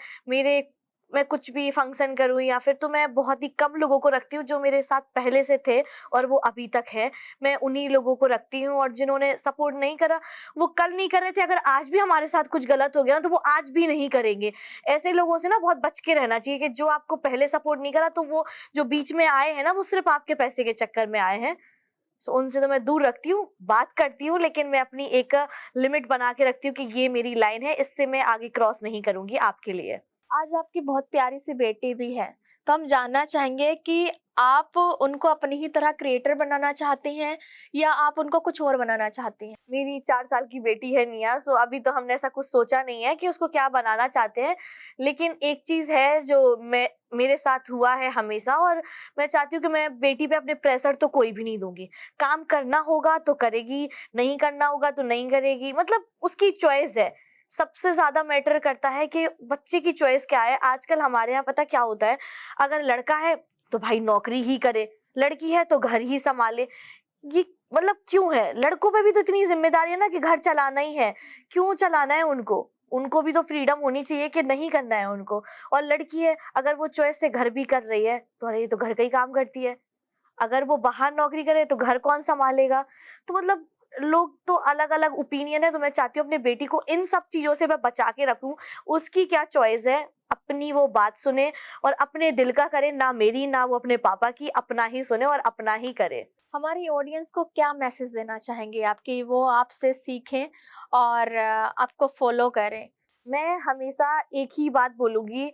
मैं कुछ भी फंक्शन करूं या फिर, तो मैं बहुत ही कम लोगों को रखती हूँ जो मेरे साथ पहले से थे और वो अभी तक है। मैं उन्हीं लोगों को रखती हूँ, और जिन्होंने सपोर्ट नहीं करा वो कल नहीं कर रहे थे, अगर आज भी हमारे साथ कुछ गलत हो गया ना तो वो आज भी नहीं करेंगे। ऐसे लोगों से ना बहुत बच के रहना चाहिए कि जो आपको पहले सपोर्ट नहीं करा, तो वो जो बीच में आए हैं ना वो सिर्फ आपके पैसे के चक्कर में आए हैं। सो उनसे तो मैं दूर रखती हूँ, बात करती हूँ, लेकिन मैं अपनी एक लिमिट बना के रखती हूँ कि ये मेरी लाइन है, इससे मैं आगे क्रॉस नहीं करूंगी आपके लिए।
आज आपकी बहुत प्यारी सी बेटी भी है, तो हम जानना चाहेंगे कि आप उनको अपनी ही तरह क्रिएटर बनाना चाहती हैं या आप उनको कुछ और बनाना चाहती हैं?
मेरी 4 साल की बेटी है निया। सो अभी तो हमने ऐसा कुछ सोचा नहीं है कि उसको क्या बनाना चाहते हैं, लेकिन एक चीज है जो मेरे साथ हुआ है हमेशा, और मैं चाहती हूँ कि मैं बेटी पे अपने प्रेशर तो कोई भी नहीं दूंगी। काम करना होगा तो करेगी, नहीं करना होगा तो नहीं करेगी, मतलब उसकी चॉइस है। सबसे ज्यादा मैटर करता है कि बच्चे की चॉइस क्या है। आजकल हमारे यहाँ पता क्या होता है, अगर लड़का है तो भाई नौकरी ही करे, लड़की है तो घर ही संभाले। ये मतलब क्यों है? लड़कों पे भी तो इतनी जिम्मेदारी है ना कि घर चलाना ही है, क्यों चलाना है उनको? उनको भी तो फ्रीडम होनी चाहिए कि नहीं करना है उनको। और लड़की है, अगर वो चॉइस से घर भी कर रही है तो अरे ये तो घर का ही काम करती है, अगर वो बाहर नौकरी करे तो घर कौन संभालेगा? तो मतलब लोग तो अलग अलग ओपिनियन है। तो मैं चाहती हूँ अपनी बेटी को इन सब चीजों से मैं बचा के रखूं। उसकी क्या चॉइस है, अपनी वो बात सुने और अपने दिल का करे, ना मेरी ना वो अपने पापा की, अपना ही सुने और अपना ही करे।
हमारी ऑडियंस को क्या मैसेज देना चाहेंगे आप कि वो आपसे सीखें और आपको फॉलो करें?
मैं हमेशा एक ही बात बोलूंगी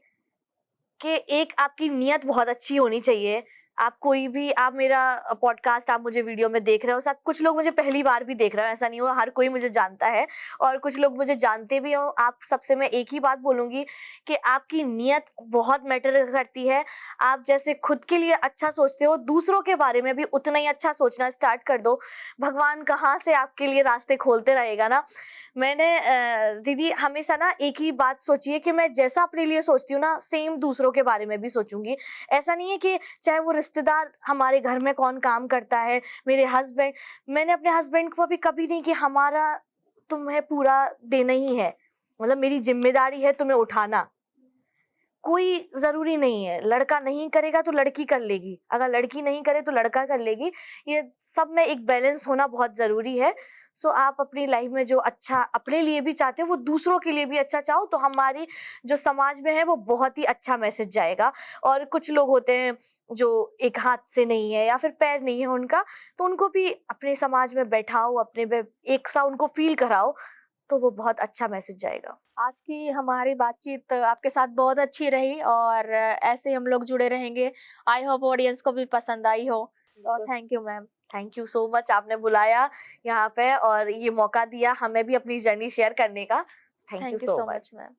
कि एक आपकी नीयत बहुत अच्छी होनी चाहिए। आप कोई भी, आप मेरा पॉडकास्ट, आप मुझे वीडियो में देख रहे हो, सब कुछ लोग मुझे पहली बार भी देख रहे हो, ऐसा नहीं हो, हर कोई मुझे जानता है और कुछ लोग मुझे जानते भी हो। आप सबसे मैं एक ही बात बोलूंगी कि आपकी नीयत बहुत मैटर करती है। आप जैसे खुद के लिए अच्छा सोचते हो, दूसरों के बारे में भी उतना ही अच्छा सोचना स्टार्ट कर दो। भगवान कहाँ से आपके लिए रास्ते खोलते रहेगा ना। मैंने दीदी हमेशा ना एक ही बात सोची है कि मैं जैसा अपने लिए सोचती हूँ ना, सेम दूसरों के बारे में भी सोचूंगी। ऐसा नहीं है कि चाहे वो रिश्तेदार, हमारे घर में कौन काम करता है, मेरे हस्बैंड, मैंने अपने हस्बैंड को भी कभी नहीं कि हमारा तुम्हें पूरा देना ही है, मतलब मेरी जिम्मेदारी है तुम्हें उठाना। कोई ज़रूरी नहीं है, लड़का नहीं करेगा तो लड़की कर लेगी, अगर लड़की नहीं करे तो लड़का कर लेगी, ये सब में एक बैलेंस होना बहुत ज़रूरी है। सो आप अपनी लाइफ में जो अच्छा अपने लिए भी चाहते हो वो दूसरों के लिए भी अच्छा चाहो, तो हमारी जो समाज में है वो बहुत ही अच्छा मैसेज जाएगा। और कुछ लोग होते हैं जो एक हाथ से नहीं है या फिर पैर नहीं है उनका, तो उनको भी अपने समाज में बैठाओ, अपने में एक सा उनको फ़ील कराओ, तो वो बहुत अच्छा मैसेज जाएगा।
आज की हमारी बातचीत आपके साथ बहुत अच्छी रही और ऐसे हम लोग जुड़े रहेंगे। आई होप ऑडियंस को भी पसंद आई हो। तो
बिल्कुल।
Thank you ma'am.
Thank you so much, आपने बुलाया यहाँ पे और ये मौका दिया हमें भी अपनी जर्नी शेयर करने का। Thank you
thank you
so
so
much.
Much ma'am.